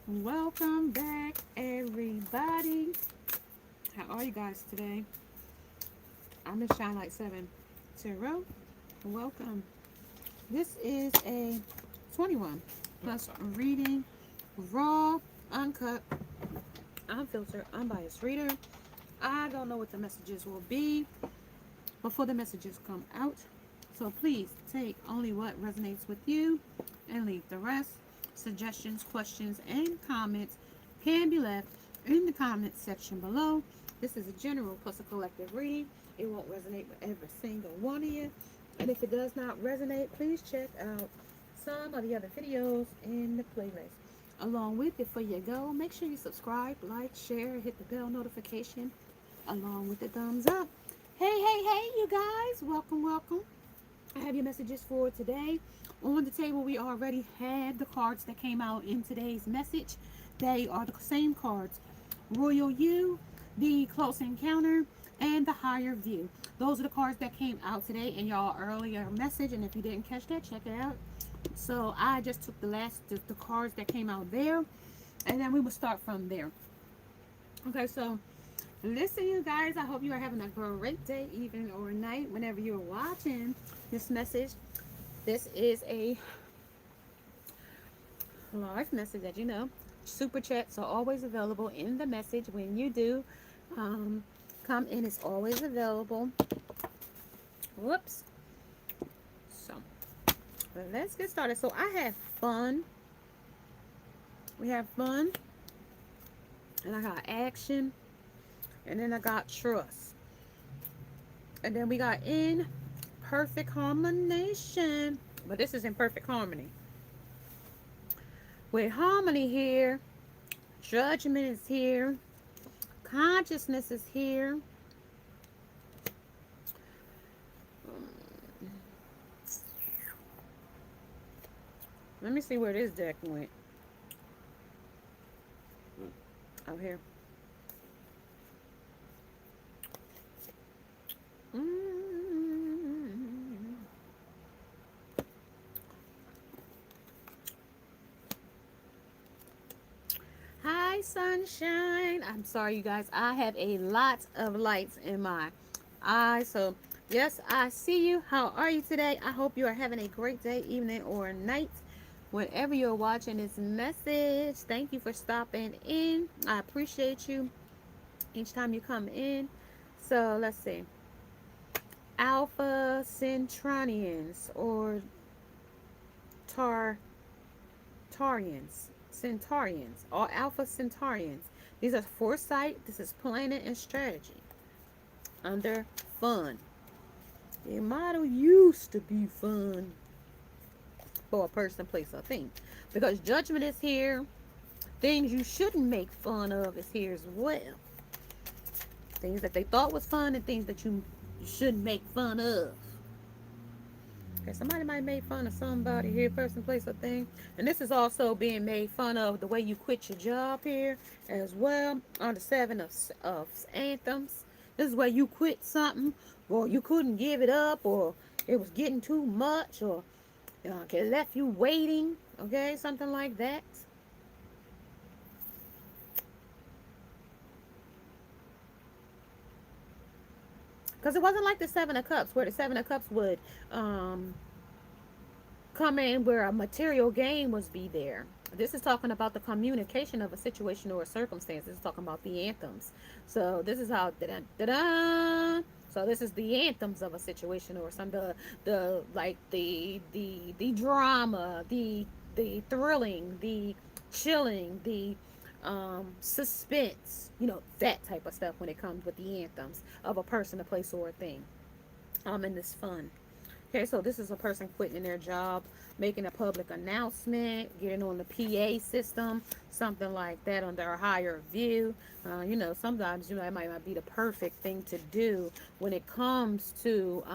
Welcome back, everybody. How are you guys today? I'm in Shine Light 7 Tarot. Welcome. This is a 21 plus reading, raw, uncut, unfiltered, unbiased reader. I don't know what the messages will be before the messages come out. So please take only what resonates with you and leave the rest. Suggestions, questions, and comments can be left in the comments section below. This is a general plus a collective reading. It won't resonate with every single one of you. And if it does not resonate, please check out some of the other videos in the playlist. Along with, before you go, make sure you subscribe, like, share, hit the bell notification along with the thumbs up. Hey, you guys. Welcome, welcome. I have your messages for today. On the table, we already had the cards that came out in today's message. They are the same cards. Royal You, the Close Encounter, and the Higher View. Those are the cards that came out today in y'all earlier message. And if you didn't catch that, check it out. So I just took the cards that came out there. And then we will start from there. Okay, so listen, you guys. I hope you are having a great day, evening, or night whenever you're watching this message. This is a live message that you know. Super chats are always available in the message when you do come in. It's always available. Whoops. So let's get started. So I have fun. We have fun. And I got action. And then I got trust. And then we got in perfect harmonization. But this is in perfect harmony. With harmony here, judgment is here, consciousness is here. Let me see where this deck went. Out here. Hi, sunshine. I'm sorry, you guys. I have a lot of lights in my eyes. So, yes, I see you. How are you today? I hope you are having a great day, evening, or night. Whenever you're watching this message, thank you for stopping in. I appreciate you each time you come in. So, let's see. Alpha Centaurians or Centaurians, or Alpha Centaurians. These are foresight. This is planning and strategy. Under fun. The motto used to be fun for a person, place, or thing. Because judgment is here. Things you shouldn't make fun of is here as well. Things that they thought was fun and things that you shouldn't make fun of. Okay, somebody might make fun of somebody here, person, place, or thing. And this is also being made fun of the way you quit your job here as well. On the 7 of anthems. This is where you quit something, or you couldn't give it up, or it was getting too much, or it left you waiting. Okay, something like that. Because it wasn't like the 7 of Cups, where the 7 of Cups would come in where a material gain was be there. This is talking about the communication of a situation or a circumstance. This is talking about the anthems. So this is how da-da. So this is the anthems of a situation or some the like the drama, the thrilling, the chilling, the suspense, that type of stuff when it comes with the anthems of a person, a place, or a thing. In this fun. Okay, so this is a person quitting their job, making a public announcement, getting on the PA system, something like that under a higher view. Sometimes it might not be the perfect thing to do when it comes to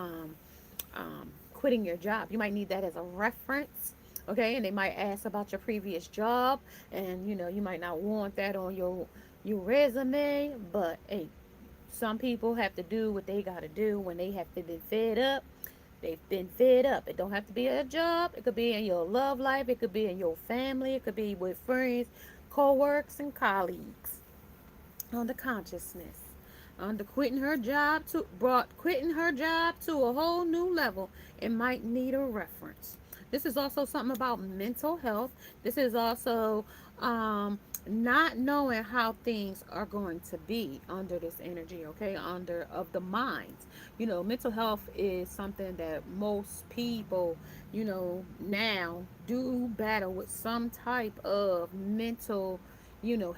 quitting your job. You might need that as a reference. Okay, and they might ask about your previous job, and you might not want that on your resume, but hey, some people have to do what they got to do when they have been fed up. They've been fed up. It don't have to be a job. It could be in your love life. It could be in your family. It could be with friends. co-workers and colleagues, on the consciousness, on the quitting her job to a whole new level. It might need a reference. This is also something about mental health. This is also not knowing how things are going to be under this energy, okay, under of the minds. Mental health is something that most people, now do battle with some type of mental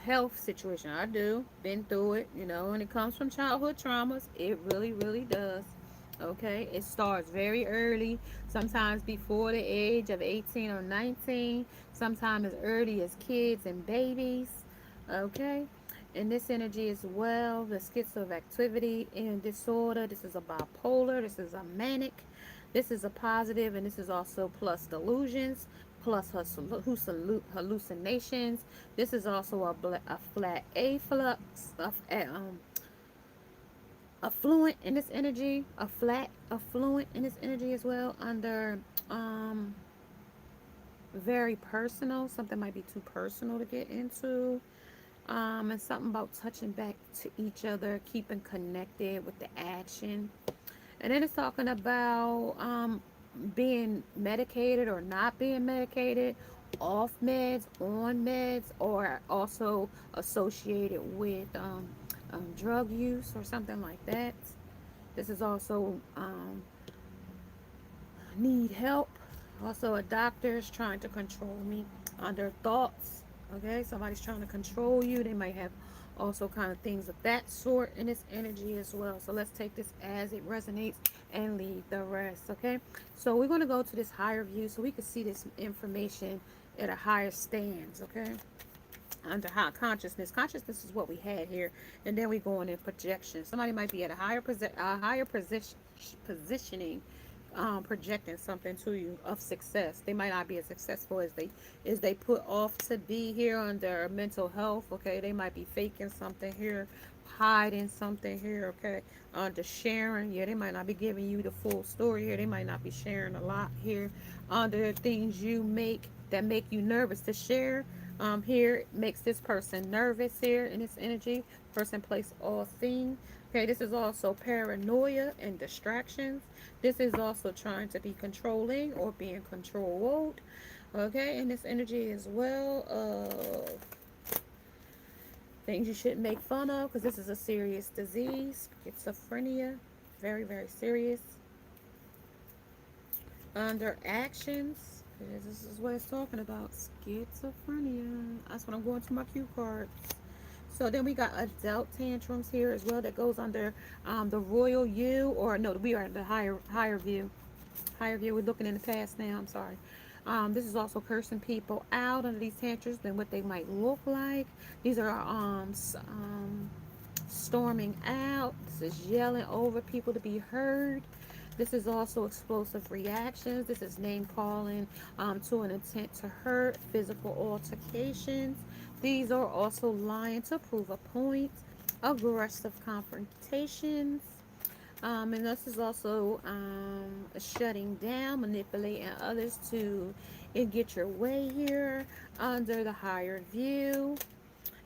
health situation. I do. Been through it, and it comes from childhood traumas. It really, really does. Okay. It starts very early, sometimes before the age of 18 or 19, sometimes as early as kids and babies. Okay. And this energy as well, the schizoactivity and disorder. This is a bipolar. This is a manic. This is a positive, and this is also plus delusions, plus hallucinations. This is also a flat afflux of affluent in this energy, a flat affluent in this energy as well. Under um very personal, something might be too personal to get into. And something about touching back to each other, keeping connected with the action. And then it's talking about being medicated or not being medicated, off meds, on meds, or also associated with drug use or something like that. This is also need help. Also, a doctor is trying to control me under thoughts. Okay, somebody's trying to control you. They might have also kind of things of that sort in this energy as well. So let's take this as it resonates and leave the rest. Okay, so we're going to go to this higher view so we can see this information at a higher stance. Okay, under high consciousness. Consciousness is what we had here, and then we go in projection. Somebody might be at a higher positioning, projecting something to you of success. They might not be as successful as they put off to be here under mental health. Okay, they might be faking something here, hiding something here. Okay, under sharing, yeah, they might not be giving you the full story here. They might not be sharing a lot here. Under things you make that make you nervous to share. Here makes this person nervous here in this energy. Person, place, or thing. Okay, this is also paranoia and distractions. This is also trying to be controlling or being controlled. Okay, and this energy as well of things you shouldn't make fun of because this is a serious disease. Schizophrenia, very, very serious. Under actions, this is what it's talking about. Schizophrenia. That's what I'm going to my cue cards. So then we got adult tantrums here as well that goes under the royal you, or no, we are in the higher view. Higher view. We're looking in the past now. I'm sorry. This is also cursing people out under these tantrums and what they might look like. These are storming out. This is yelling over people to be heard. This is also explosive reactions. This is name calling to an intent to hurt, physical altercations. These are also lying to prove a point, aggressive confrontations. And this is also shutting down, manipulating others to get your way here under the higher view.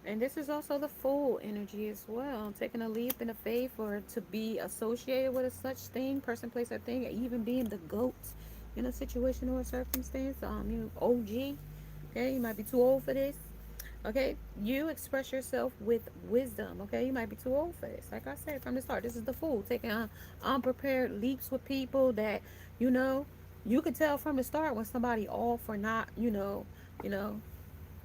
And this is also the Fool energy as well. Taking a leap in the faith or to be associated with a such thing, person, place, or thing, even being the GOAT in a situation or a circumstance. OG. Okay, you might be too old for this. Okay, you express yourself with wisdom. Okay, you might be too old for this. Like I said from the start, this is the Fool. Taking unprepared leaps with people that, you could tell from the start when somebody off or not, you know,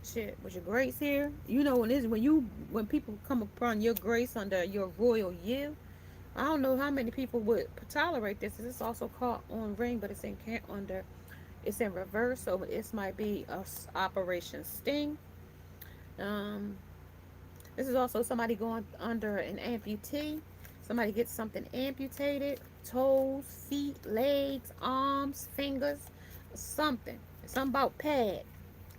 shit with your grace here, when people come upon your grace under your royal you. I don't know how many people would tolerate this. It's also caught on ring, but it's in reverse, so this might be a Operation Sting. um this is also somebody going under an amputee. Somebody gets something amputated: toes, feet, legs, arms, fingers, something about pad.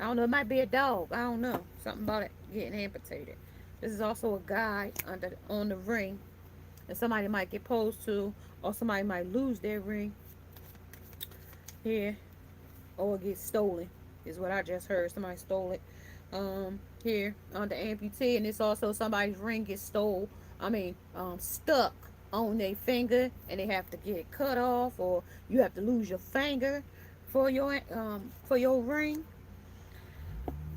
I don't know. It might be a dog. I don't know. Something about it getting amputated. This is also a guy on the ring, and somebody might get posed to, or somebody might lose their ring here, or get stolen. Is what I just heard. Somebody stole it. here on the amputee, and it's also somebody's ring gets stole. Stuck on their finger, and they have to get it cut off, or you have to lose your finger for your ring.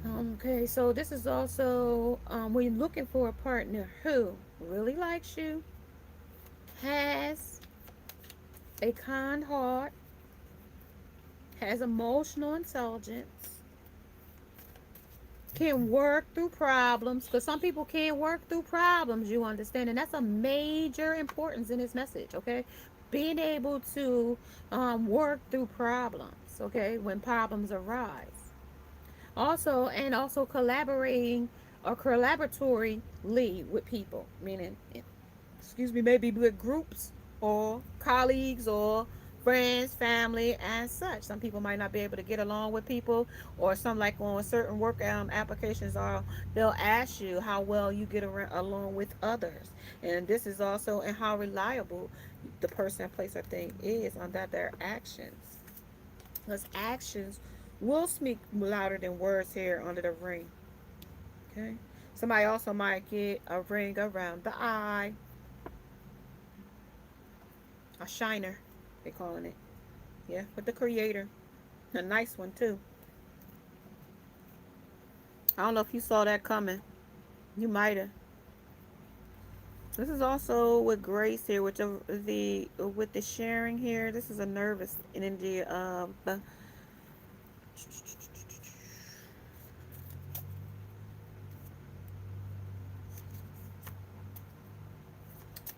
Okay, so this is also when you're looking for a partner who really likes you, has a kind heart, has emotional intelligence, can work through problems, because some people can't work through problems, you understand, and that's a major importance in this message. Okay, being able to work through problems, okay, when problems arise. Also collaborating or collaboratorily with people, meaning, excuse me, maybe with groups or colleagues or friends, family, and such. Some people might not be able to get along with people, or some, like on certain work applications, are they'll ask you how well you get along with others, and this is also and how reliable the person, place, or thing is on that their actions, because actions will speak louder than words here under the ring. Okay, somebody also might get a ring around the eye, a shiner, they calling it. Yeah, with the creator. A nice one too. I don't know if you saw that coming. You might have. This is also with grace here, with the sharing here. This is a nervous energy of the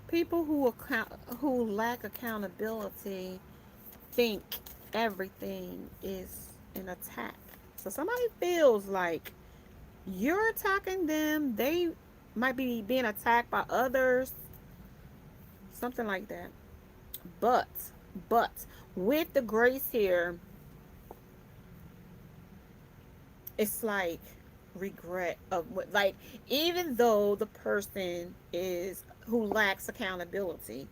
people who lack accountability think everything is an attack. So somebody feels like you're attacking them. They might be being attacked by others, something like that. But, but with the grace here, it's like regret of what, like, even though the person is who lacks accountability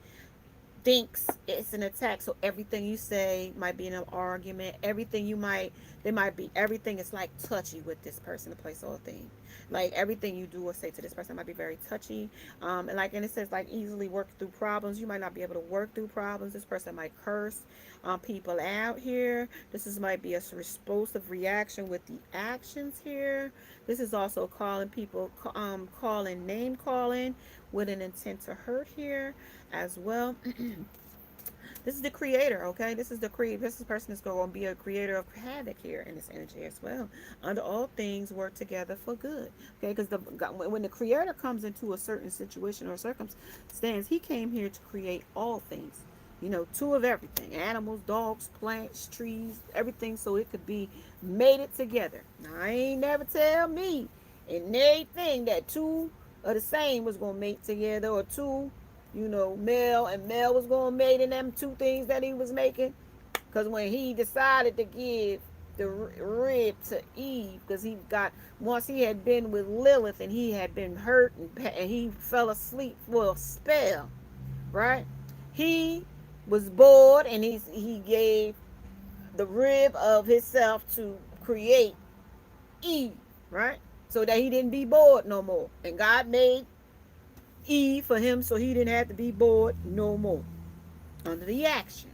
thinks it's an attack, so everything you say might be in an argument, they might be, everything is like touchy with this person, the place, or thing. Like everything you do or say to this person might be very touchy. And it says, like, easily work through problems. You might not be able to work through problems. This person might curse people out here. Might be a explosive reaction with the actions here. This is also calling people, calling, name calling with an intent to hurt here as well. This is the creator, okay? This person is going to be a creator of havoc here in this energy as well. Under all things work together for good, okay? Because when the creator comes into a certain situation or circumstance, he came here to create all things. Two of everything: animals, dogs, plants, trees, everything, so it could be mated together. Now, I ain't never tell me and anything that two of the same was going to mate together, or two, male and male was going to mate in them two things that he was making. Because when he decided to give the rib to Eve, because once he had been with Lilith and he had been hurt, and he fell asleep for a spell, right? He was bored, and he gave the rib of himself to create Eve, right? So that he didn't be bored no more. And God made Eve for him so he didn't have to be bored no more. Under the action.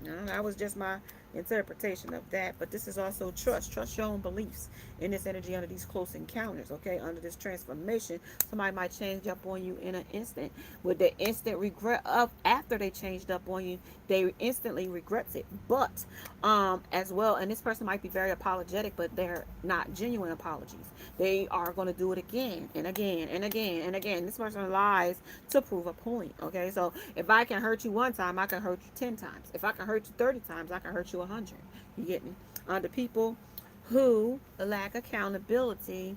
That was just my interpretation of that. But this is also trust. Trust your own beliefs in this energy under these close encounters, okay? Under this transformation, somebody might change up on you in an instant. With the instant regret of after they changed up on you, they instantly regrets it. But as well, and this person might be very apologetic, but they're not genuine apologies. They are going to do it again and again and again and again. This person lies to prove a point, okay? So if I can hurt you one time, I can hurt you 10 times. If I can hurt you 30 times, I can hurt you 100. You get me? The people who lack accountability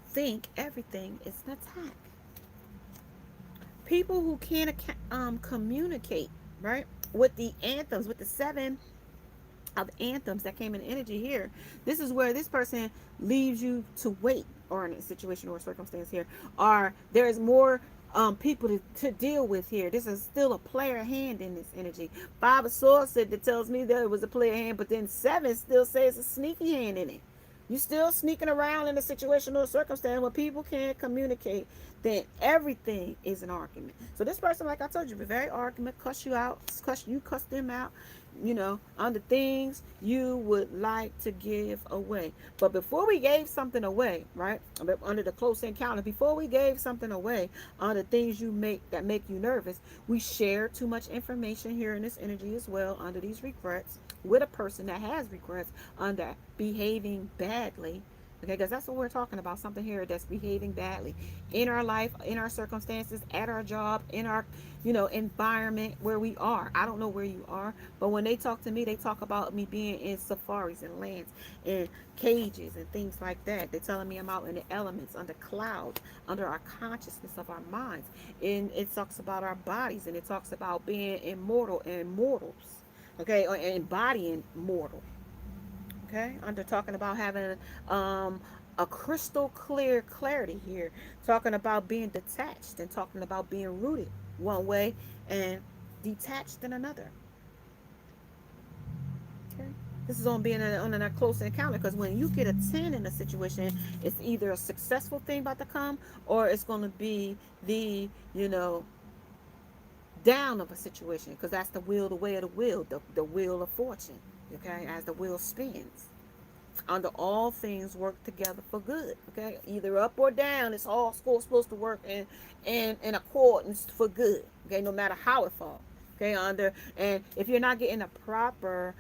think everything is an attack. People who can't communicate, right, with the anthems, with the 7 of anthems that came in energy here. This is where this person leaves you to wait, or in a situation or circumstance here, or there is more people to deal with here. This is still a player hand in this energy. 5 of Swords said, that tells me that it was a player hand, but then 7 still says a sneaky hand in it. You still sneaking around in a situation or circumstance where people can't communicate, then everything is an argument. So this person, like I told you, be very argument, cuss you out, cuss them out, on the things you would like to give away. But before we gave something away, right, under the close encounter, before we gave something away on the things that make you nervous, we share too much information here in this energy as well under these regrets with a person that has regrets under behaving badly. Okay, because that's what we're talking about. Something here that's behaving badly in our life, in our circumstances, at our job, in our, environment where we are. I don't know where you are, but when they talk to me, they talk about me being in safaris and lands and cages and things like that. They're telling me I'm out in the elements, under clouds, under our consciousness of our minds. And it talks about our bodies, and it talks about being immortal and mortals. Okay, or embodying mortal. Okay, under talking about having a crystal clear clarity here, talking about being detached and talking about being rooted one way and detached in another. Okay, this is on being on a close encounter, because when you get a 10 in a situation, it's either a successful thing about to come, or it's going to be the down of a situation, because that's the wheel, the way of the wheel, the wheel of fortune. Okay, as the wheel spins, under all things work together for good. Okay, either up or down, it's all supposed to work in accordance for good. Okay, no matter how it falls. Okay, and if you're not getting a proper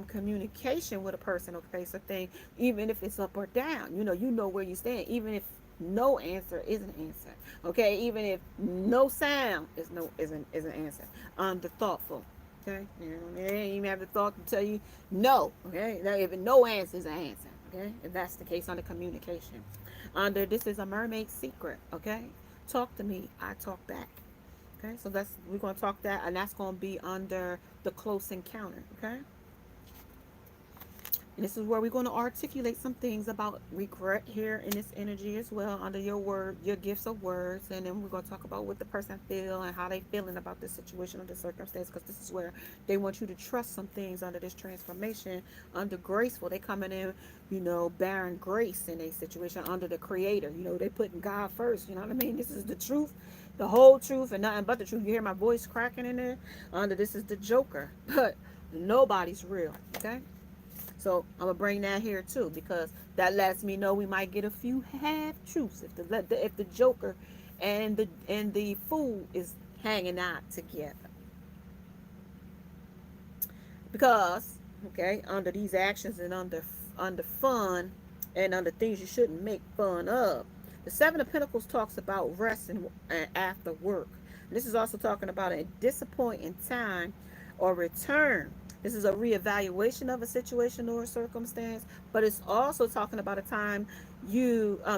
communication with a person, okay, so thing, even if it's up or down, you know where you stand, even if no answer is an answer. Okay, even if no sound is an answer. The thoughtful. Okay, they ain't even have the thought to tell you no. Okay, now if no answer is an answer. Okay, if that's the case under communication, under this is a mermaid secret. Okay, talk to me, I talk back. Okay, so we're gonna talk that, and that's gonna be under the close encounter. Okay. And this is where we're going to articulate some things about regret here in this energy as well, under your gifts of words. And then we're going to talk about what the person feel and how they feeling about this situation or the circumstance, because this is where they want you to trust some things under this transformation, under graceful. They coming in, bearing grace in a situation under the creator. They putting God first. You know what I mean? This is the truth, the whole truth, and nothing but the truth. You hear my voice cracking in there? Under this is the Joker, but nobody's real. Okay. So I'm gonna bring that here too, because that lets me know we might get a few half truths if the Joker and the fool is hanging out together. Because under these actions and under fun and under things you shouldn't make fun of, the Seven of Pentacles talks about rest and after work. This is also talking about a disappointing time or return. This is a reevaluation of a situation or a circumstance, but it's also talking about a time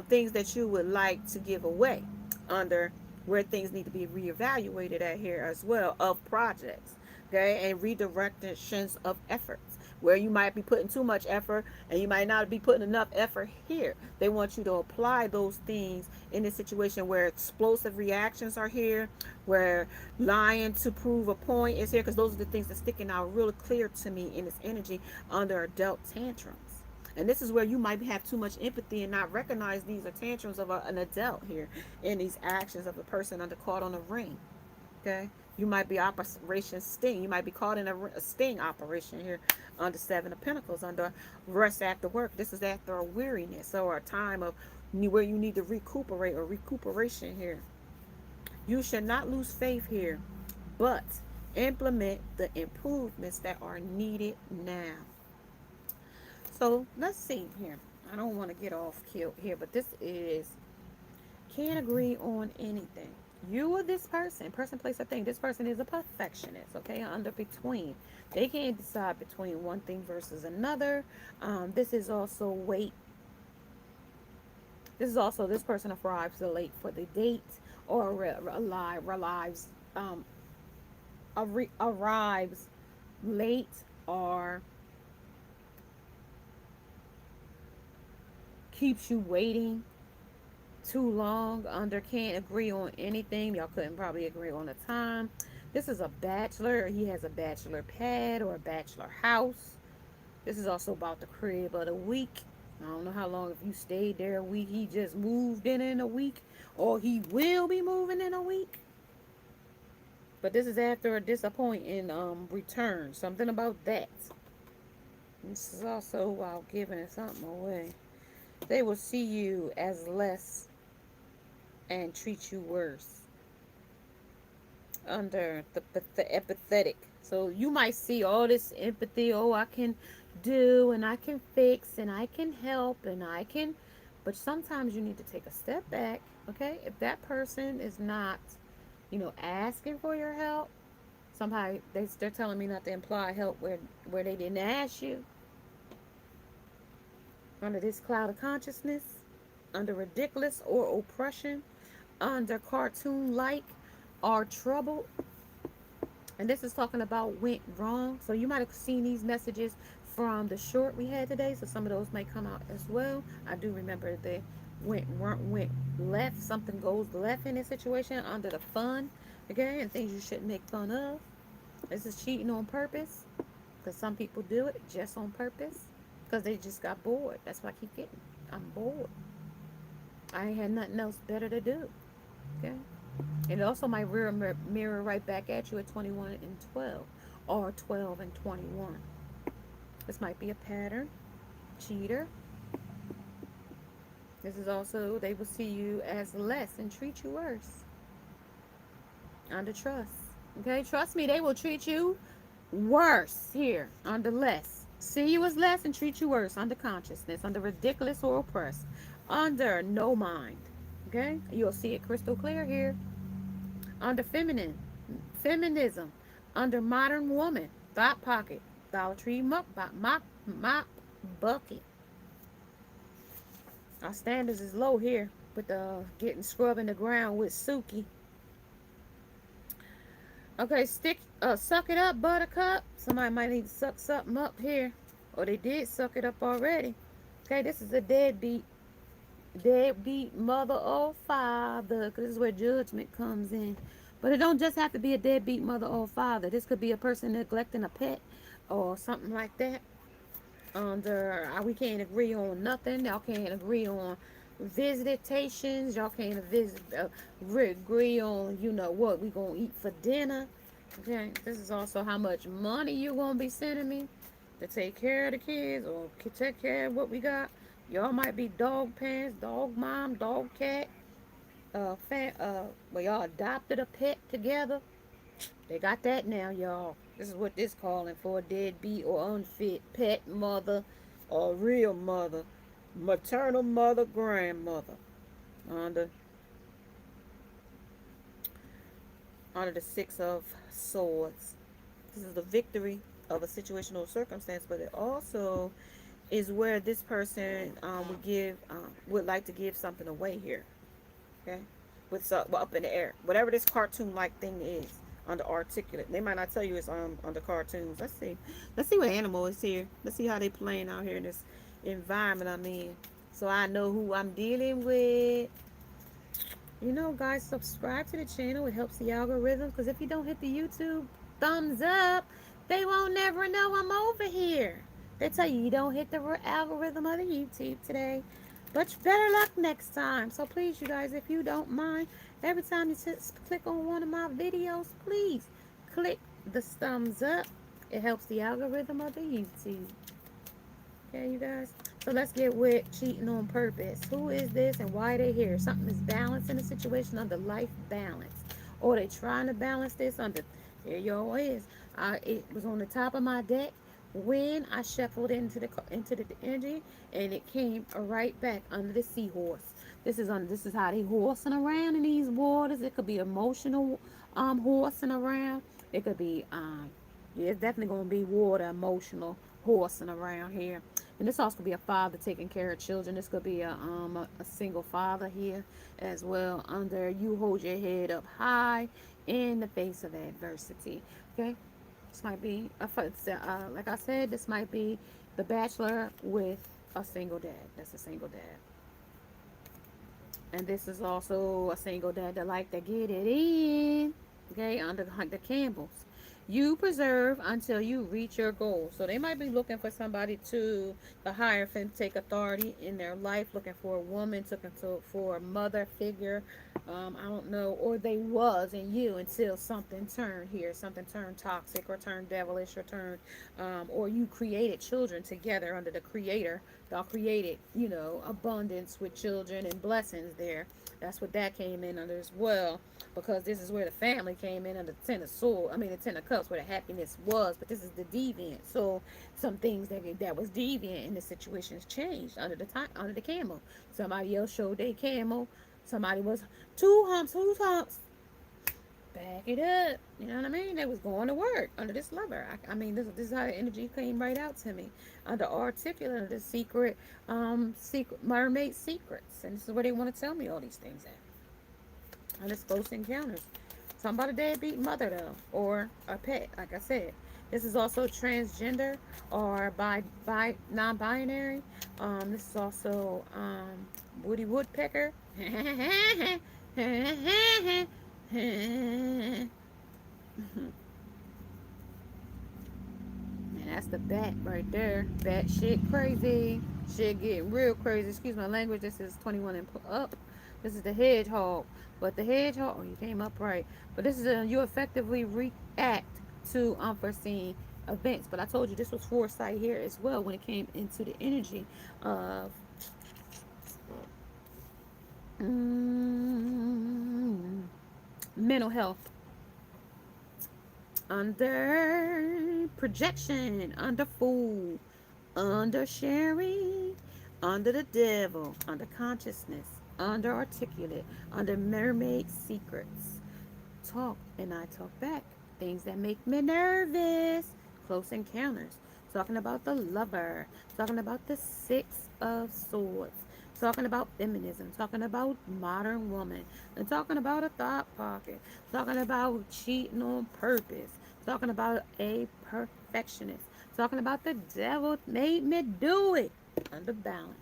things that you would like to give away, under where things need to be reevaluated at here as well, of projects, okay, and redirections of efforts, where you might be putting too much effort and you might not be putting enough effort here. They want you to apply those things in a situation where explosive reactions are here, where lying to prove a point is here, because those are the things that sticking out really clear to me in this energy under adult tantrums. And this is where you might have too much empathy and not recognize these are tantrums of an adult here in these actions of a person under caught on a ring. Okay, you might be Operation Sting. You might be caught in a sting operation here under Seven of Pentacles, under rest after work. This is after a weariness or a time of where you need to recuperate or recuperation here. You should not lose faith here, but implement the improvements that are needed now. So let's see here. I don't want to get off kilt here, but this is can't agree on anything. You or this person, place, or thing. This person is a perfectionist, okay? Under between. They can't decide between one thing versus another. This is also wait. This is also this person arrives late for the date, or arrives late, or keeps you waiting too long. Under can't agree on anything. Y'all couldn't probably agree on the time. This is a bachelor. He has a bachelor pad or a bachelor house. This is also about the crib of the week. I don't know how long, if you stayed there a week, he just moved in a week, or he will be moving in a week. But this is after a disappointing return. Something about that. This is also while giving something away. They will see you as less and treat you worse under the empathetic. So you might see all this empathy. Oh, I can do and I can fix and I can help and I can. But sometimes you need to take a step back. Okay, if that person is not, asking for your help, somehow they're telling me not to imply help where they didn't ask you. Under this cloud of consciousness, under ridiculous or oppression, under cartoon like or trouble. And this is talking about went wrong. So you might have seen these messages from the short we had today. So some of those may come out as well. I do remember the went left. Something goes left in this situation under the fun. Okay, and things you shouldn't make fun of. This is cheating on purpose. Because some people do it just on purpose. Because they just got bored. That's what I keep getting. I'm bored. I ain't had nothing else better to do. Okay. And it also might mirror right back at you at 21 and 12 or 12 and 21. This might be a pattern. Cheater. This is also, they will see you as less and treat you worse. Under trust. Okay, trust me, they will treat you worse here under less. See you as less and treat you worse under consciousness, under ridiculous or oppressed, under no mind. Okay, you'll see it crystal clear here. Under feminism, under modern woman, thought pocket, Dollar Tree mop bucket. Our standards is low here with the getting scrubbing the ground with Suki. Okay, suck it up, Buttercup. Somebody might need to suck something up here, or they did suck it up already. Okay, this is a deadbeat mother or father, because this is where judgment comes in. But it don't just have to be a deadbeat mother or father. This could be a person neglecting a pet or something like that. We can't agree on nothing. Y'all can't agree on visitations. Y'all can't agree on, what we gonna eat for dinner. Okay, this is also how much money you're gonna be sending me to take care of the kids or take care of what we got. Y'all might be dog parents, dog mom, dog cat. Well, y'all adopted a pet together. They got that now, y'all. This is what this calling for: a deadbeat or unfit pet mother or real mother, maternal mother, grandmother. Under the Six of Swords. This is the victory of a situational circumstance, but it also is where this person would like to give something away here. Okay, with up in the air, whatever this cartoon like thing is. Under articulate, they might not tell you it's under cartoons. Let's see what animal is here. Let's see how they playing out here in this environment I'm in, so I know who I'm dealing with. Guys, subscribe to the channel. It helps the algorithm, because if you don't hit the YouTube thumbs up, they won't never know I'm over here. They tell you don't hit the algorithm of the YouTube today, but better luck next time. So please, you guys, if you don't mind, every time you click on one of my videos, please click the thumbs up. It helps the algorithm of the YouTube. Okay, you guys. So let's get with cheating on purpose. Who is this and why are they here? Something is balanced in the situation under life balance. Or they trying to balance this under, here y'all is. It was on the top of my deck when I shuffled into the energy, and it came right back under the seahorse. This is how they horsing around in these waters. It could be emotional horsing around. It could be yeah, it's definitely gonna be water emotional horsing around here. And this also could be a father taking care of children. This could be a single father here as well. Under you hold your head up high in the face of adversity. Okay, this might be like I said, this might be the bachelor with a single dad. That's a single dad. And this is also a single dad that like to get it in. Okay, under the Campbells. You preserve until you reach your goal. So they might be looking for somebody to the Hierophant take authority in their life, looking for a woman, looking for a mother figure. I don't know, or they was in you until something turned here, something turned toxic or turned devilish or turned, or you created children together under the Creator. Y'all created, abundance with children and blessings there. That's what that came in under as well, because this is where the family came in under the Ten of Swords. I mean, the Ten of Cups, where the happiness was. But this is the deviant. So some things that was deviant in the situations changed under the camel. Somebody else showed their camel. Somebody was two humps. Who's humps? Back it up. You know what I mean? They was going to work under this lover. I mean, this is how the energy came right out to me. Under articulate, under the secret mermaid secrets. And this is where they want to tell me all these things at. On this close encounters. Somebody deadbeat mother though. Or a pet, like I said. This is also transgender or by non-binary. This is also Woody Woodpecker. And that's the bat right there. Bat shit crazy. Shit getting real crazy. Excuse my language. This is 21 and up. This is the hedgehog. But the hedgehog, oh, you came up right. But this is you effectively react to unforeseen events. But I told you this was foresight here as well when it came into the energy of mental health. Under projection, under fool, under sharing, under the devil, under consciousness, under articulate, under mermaid secrets. Talk and I talk back. Things that make me nervous. Close encounters. Talking about the lover. Talking about the Six of Swords. Talking about feminism. Talking about modern woman. And talking about a thought pocket. Talking about cheating on purpose. Talking about a perfectionist. Talking about the devil made me do it. Under balance.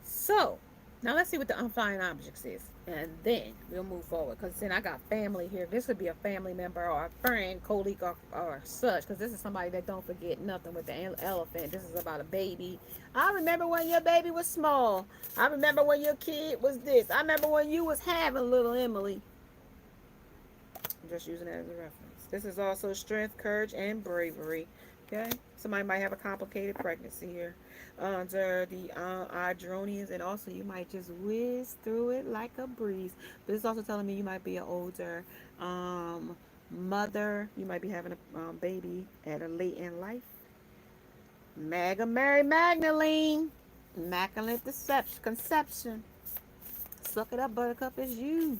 So, now let's see what the unflying objects is. And then we'll move forward. Because then I got family here. This could be a family member or a friend, colleague, or such. Because this is somebody that don't forget nothing with the elephant. This is about a baby. I remember when your baby was small. I remember when your kid was this. I remember when you was having little Emily. I'm just using that as a reference. This is also strength, courage, and bravery. Okay? Somebody might have a complicated pregnancy here under the Idronians, and also you might just whiz through it like a breeze. But it's also telling me you might be an older mother. You might be having a baby at a late in life. Mary Magdalene. Immaculate conception. Suck it up, buttercup. It's you.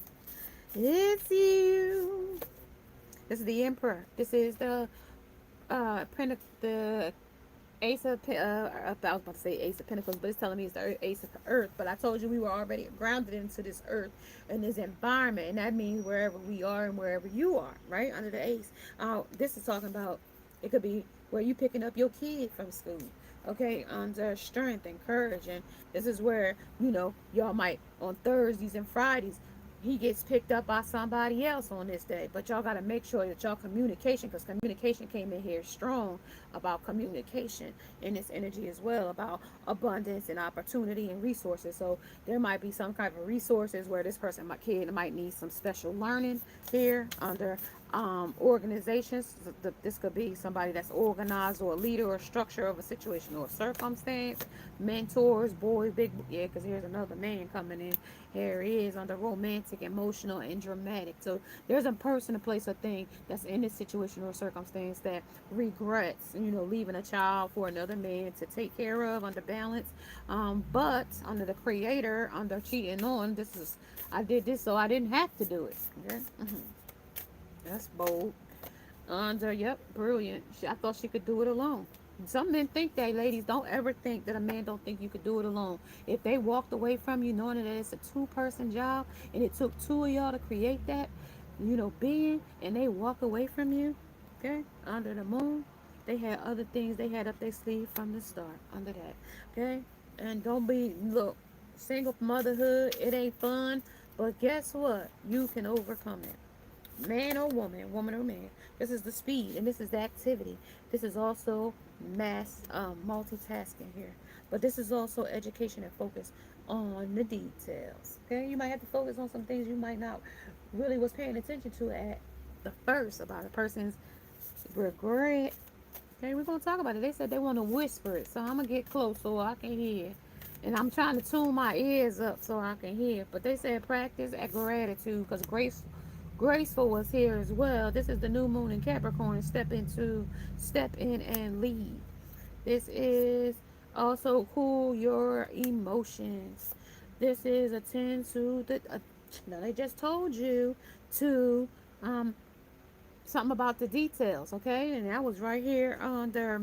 It's you. This is the Emperor. This is the Ace of I was about to say Ace of Pentacles, but it's telling me it's the Ace of Earth. But I told you we were already grounded into this earth and this environment, and that means wherever we are and wherever you are, right under the Ace. This is talking about it could be where you picking up your kid from school. Okay, under strength and courage, and this is where y'all might on Thursdays and Fridays he gets picked up by somebody else on this day. But y'all got to make sure that y'all communication, because communication came in here strong about communication in this energy as well, about abundance and opportunity and resources. So there might be some kind of resources where this kid might need some special learning here under organizations. This could be somebody that's organized or a leader or structure of a situation or a circumstance. Mentors, boys, yeah, because here's another man coming in. Here he is under romantic, emotional, and dramatic. So there's a person, a place, a thing that's in this situation or circumstance that regrets, leaving a child for another man to take care of under balance. But under the Creator, under cheating on, I did this so I didn't have to do it. Okay? That's bold. Yep, brilliant. I thought she could do it alone. Some men think that, ladies. Don't ever think that a man don't think you could do it alone. If they walked away from you knowing that it's a two-person job and it took two of y'all to create that, being, and they walk away from you, okay, under the moon, they had other things they had up their sleeve from the start under that, okay? And don't be, look, single motherhood, it ain't fun. But guess what? You can overcome it. Man or woman, woman or man. This is the speed and this is the activity. This is also mass multitasking here. But this is also education and focus on the details. Okay, you might have to focus on some things you might not really was paying attention to at the first about a person's regret. Okay, we're gonna talk about it. They said they want to whisper it, so I'm gonna get close so I can hear. And I'm trying to tune my ears up so I can hear. But they said practice at gratitude because graceful was here as well. This is the new moon in Capricorn. Step in and lead. This is also cool your emotions. This is attend to the. Now they just told you to something about the details, okay? And that was right here under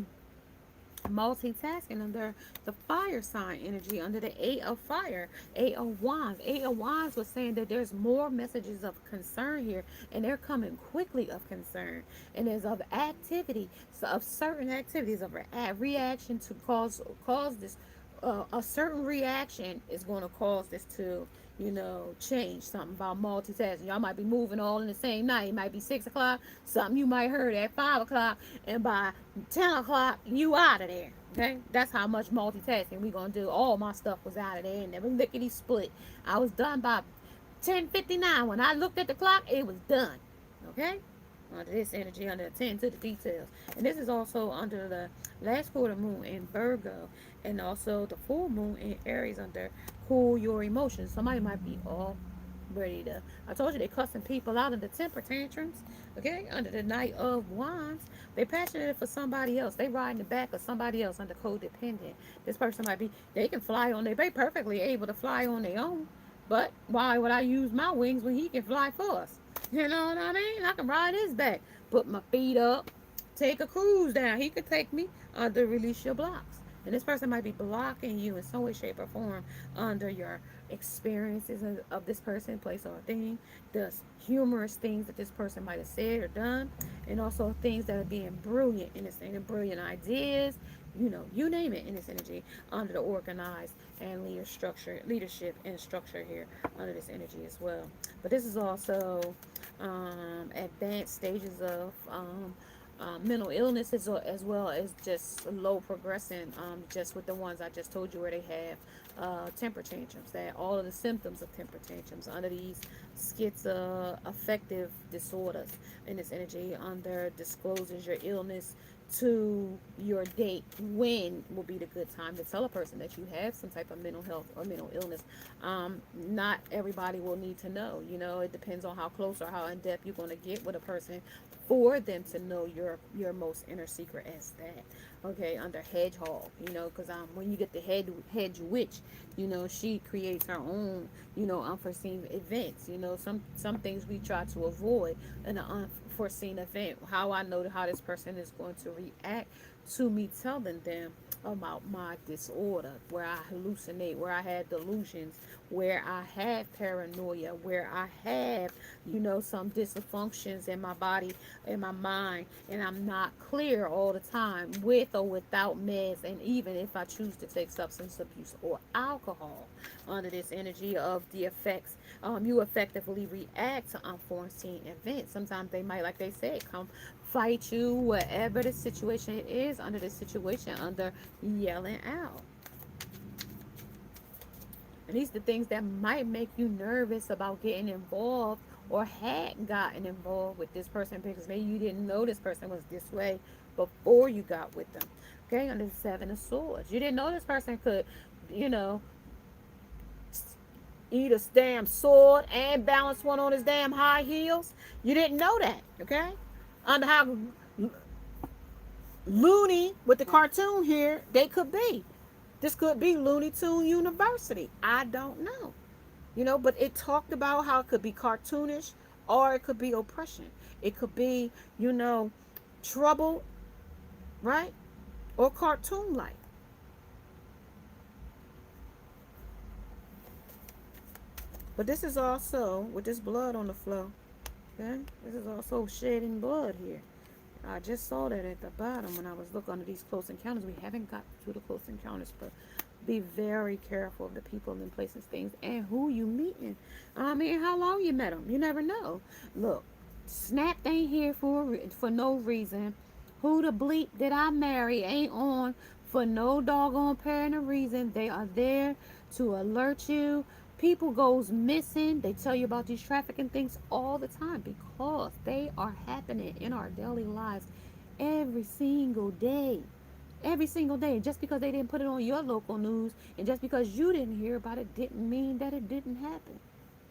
multitasking under the fire sign energy, under the eight of fire, eight of wands was saying that there's more messages of concern here, and they're coming quickly of concern, and there's of activity, so of certain activities of reaction to cause this, a certain reaction is going to cause this to, change something about multitasking. Y'all might be moving all in the same night. It might be 6 o'clock, something you might heard at 5 o'clock, and by 10 o'clock you out of there. Okay, that's how much multitasking we gonna do. All my stuff was out of there and never lickety split. I was done by 10:59. When I looked at the clock, it was done. Okay, under this energy, under attend to the details. And this is also under the last quarter moon in Virgo, and also the full moon in Aries under cool your emotions. Somebody might be all ready to. I told you they cussing people out in the temper tantrums. Okay, under the Knight of Wands, they passionate for somebody else. They riding the back of somebody else under codependent. This person might be. They can fly on their. They perfectly able to fly on their own. But why would I use my wings when he can fly for us? You know what I mean? I can ride his back, put my feet up, take a cruise down. He could take me under release your blocks. And this person might be blocking you in some way, shape, or form under your experiences of this person, place, or thing. The humorous things that this person might have said or done. And also things that are being brilliant in this thing, and brilliant ideas. You name it in this energy under the organized and leadership and structure here under this energy as well. But this is also advanced stages of mental illness as well as just low progressing, just with the ones I just told you where they have temper tantrums, that all of the symptoms of temper tantrums under these schizoaffective disorders in this energy under discloses your illness to your date. When will be the good time to tell a person that you have some type of mental health or mental illness? Not everybody will need to know. It depends on how close or how in depth you're going to get with a person for them to know your most inner secret as that. Okay, under hedgehog, because when you get the hedge witch, she creates her own, unforeseen events. Some things we try to avoid in an unforeseen event. How I know how this person is going to react to me telling them about my disorder, where I hallucinate, where I have delusions, where I have paranoia, where I have, some dysfunctions in my body, in my mind, and I'm not clear all the time with or without meds, and even if I choose to take substance abuse or alcohol under this energy of the effects, you effectively react to unforeseen events. Sometimes they might, like they said, come fight you, whatever the situation is under this situation, under yelling out. And these are the things that might make you nervous about getting involved or had gotten involved with this person, because maybe you didn't know this person was this way before you got with them. Okay, under the Seven of Swords. You didn't know this person could, eat a damn sword and balance one on his damn high heels. You didn't know that, okay? Under how loony with the cartoon here they could be. This could be Looney Tune University. I don't know. But it talked about how it could be cartoonish or it could be oppression. It could be, trouble, right? Or cartoon like. But this is also with this blood on the floor. Okay? This is also shedding blood here. I just saw that at the bottom when I was looking under these close encounters. We haven't got to the close encounters, but be very careful of the people and places, things, and who you meeting. I mean, how long you met them? You never know. Look, Snap ain't here for no reason. Who the bleep did I marry ain't on for no doggone apparent reason. They are there to alert you. People goes missing. They tell you about these trafficking things all the time because they are happening in our daily lives every single day. Every single day. Just because they didn't put it on your local news and just because you didn't hear about it didn't mean that it didn't happen.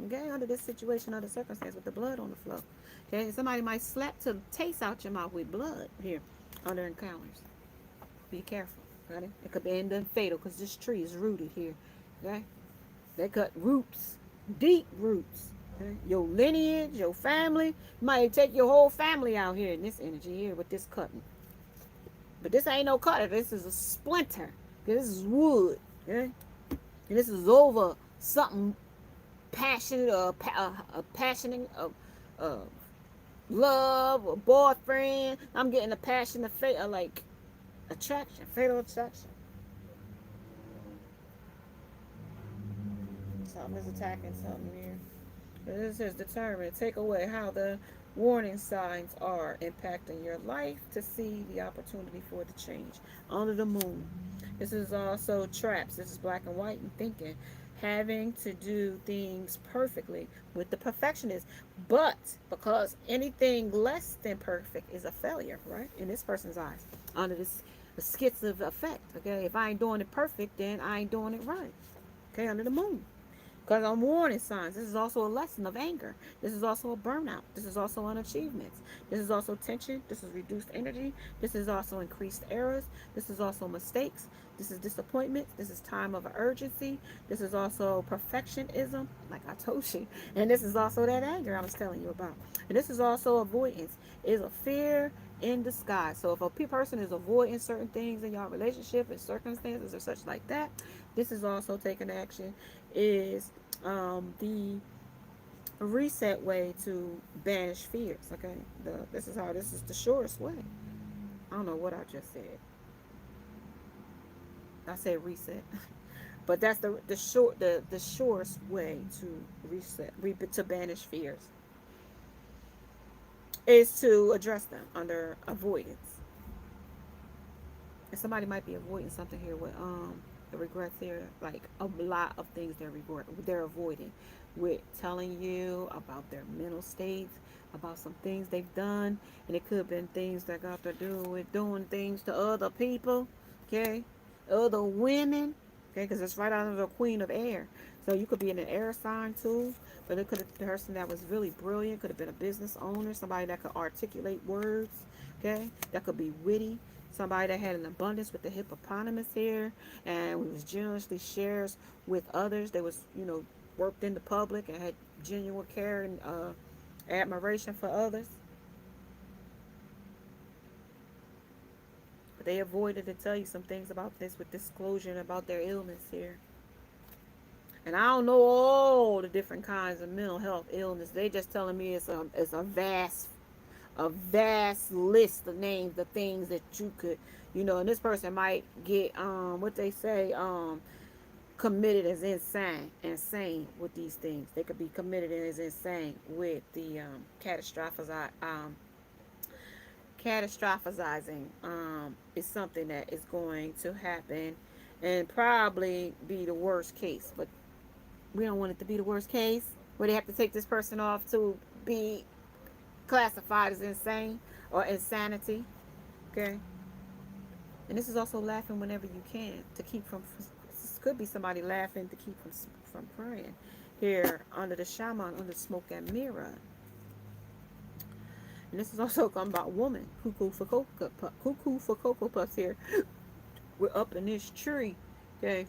Okay, under this situation, under circumstance with the blood on the floor. Okay, somebody might slap to taste out your mouth with blood here under encounters. Be careful. Got it? It could end up fatal because this tree is rooted here. Okay, they cut roots, deep roots. Okay? Your lineage, your family might take your whole family out here in this energy here with this cutting. But this ain't no cutter. This is a splinter. This is wood. Okay? And this is over something passionate or passionate love or boyfriend. I'm getting a passion of like attraction, fatal attraction. Something is attacking something here. This is determined. Take away how the warning signs are impacting your life to see the opportunity for the change. Under the moon. This is also traps. This is black and white and thinking. Having to do things perfectly with the perfectionist. But because anything less than perfect is a failure, right? In this person's eyes. Under this schizo effect. Okay, if I ain't doing it perfect, then I ain't doing it right. Okay, under the moon. Because I'm warning signs. This is also a lesson of anger. This is also a burnout. This is also unachievements. This is also tension. This is reduced energy. This is also increased errors. This is also mistakes. This is disappointment. This is time of urgency. This is also perfectionism, like I told you. And this is also that anger I was telling you about. And this is also avoidance. It is a fear in disguise. So if a person is avoiding certain things in your relationship and circumstances or such like that, this is also taking action. Is the reset way to banish fears. Okay, this is the surest way. I don't know what I just said. I said reset, but that's the surest way to reset, to banish fears is to address them under avoidance. And somebody might be avoiding something here with the regrets here, like a lot of things they're avoiding, with telling you about their mental states, about some things they've done, and it could have been things that got to do with doing things to other people, okay, other women, okay, because it's right under the Queen of Air. So you could be in an air sign too, but it could have been a person that was really brilliant, could have been a business owner, somebody that could articulate words, okay, that could be witty. Somebody that had an abundance with the hippopotamus here and was generously shares with others. They was, worked in the public and had genuine care and admiration for others. But they avoided to tell you some things about this with disclosure about their illness here. And I don't know all the different kinds of mental health illness. They just telling me it's a vast list of names, the things that you could, and this person might get what they say committed as insane with these things. They could be committed as insane with the catastrophizing is something that is going to happen and probably be the worst case, but we don't want it to be the worst case where they have to take this person off to be classified as insane or insanity. Okay, and this is also laughing whenever you can to keep from, this could be somebody laughing to keep from praying here under the shaman, under smoke and mirror. And this is also talking about woman, cuckoo for cocoa puffs here. We're up in this tree. Okay,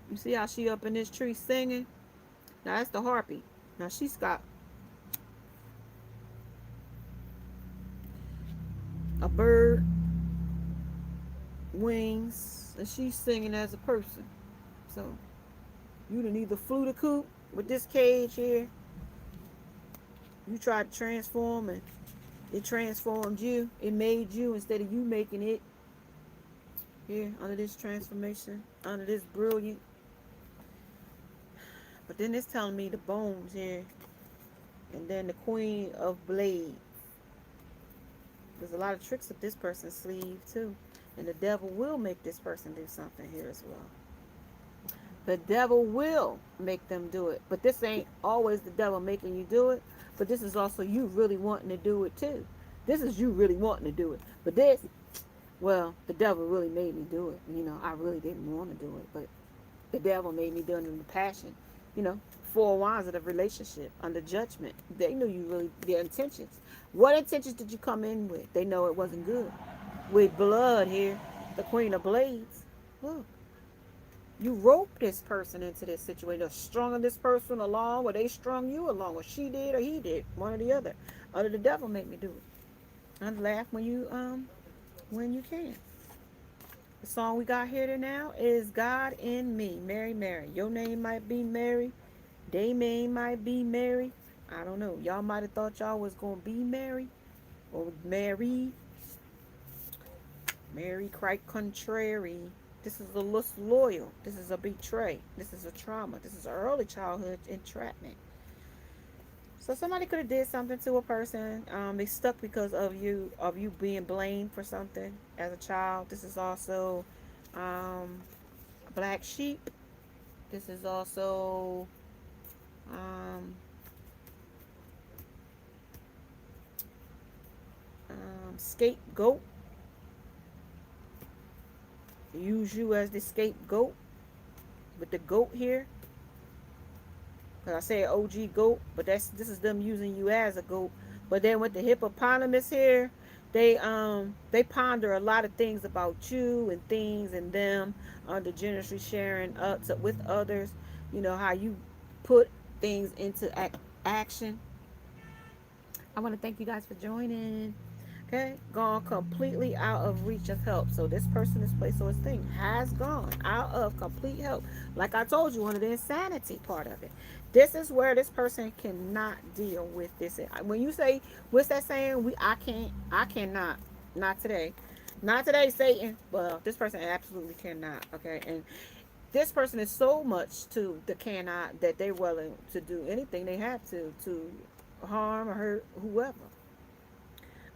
you see how she up in this tree singing? Now that's the harpy. Now she's got a bird wings and she's singing as a person. So you done either flew the coop with this cage here, you tried to transform and It transformed you. It made you instead of you making it. Here, under this transformation, under this brilliant. But then it's telling me the bones here. And then the Queen of Blades. There's a lot of tricks up this person's sleeve too. And the devil will make this person do something here as well. The devil will make them do it. But this ain't always the devil making you do it. But this is also you really wanting to do it too. This is you really wanting to do it. But this, well, the devil really made me do it. You know, I really didn't want to do it. But the devil made me do it in the passion. You know, 4 wands of the relationship under judgment. They knew you really, their intentions. What intentions did you come in with? They know it wasn't good. With blood here, the Queen of Blades. Look. You roped this person into this situation. Or strung this person along, or they strung you along, or she did, or he did, one or the other. Or the devil made me do it. And laugh when you can. The song we got here now is God in Me, Mary Mary. Your name might be Mary. They name might be Mary. I don't know. Y'all might have thought y'all was gonna be Mary or Mary. Mary quite contrary. This is a loyal. This is a betray. This is a trauma. This is early childhood entrapment. So somebody could have did something to a person. They stuck because of you being blamed for something as a child. This is also black sheep. This is also scapegoat. Use you as the scapegoat with the goat here. Cause I say OG goat, but this is them using you as a goat. But then with the hippopotamus here, they ponder a lot of things about you and things and them under generously sharing with others. You know how you put things into action. I want to thank you guys for joining. Okay, gone completely out of reach of help. So this person, this place, or this thing has gone out of complete help. Like I told you, under the insanity part of it. This is where this person cannot deal with this. When you say, what's that saying? I cannot. Not today. Not today, Satan. Well, this person absolutely cannot. Okay, and this person is so much to the cannot that they're willing to do anything they have to harm or hurt whoever.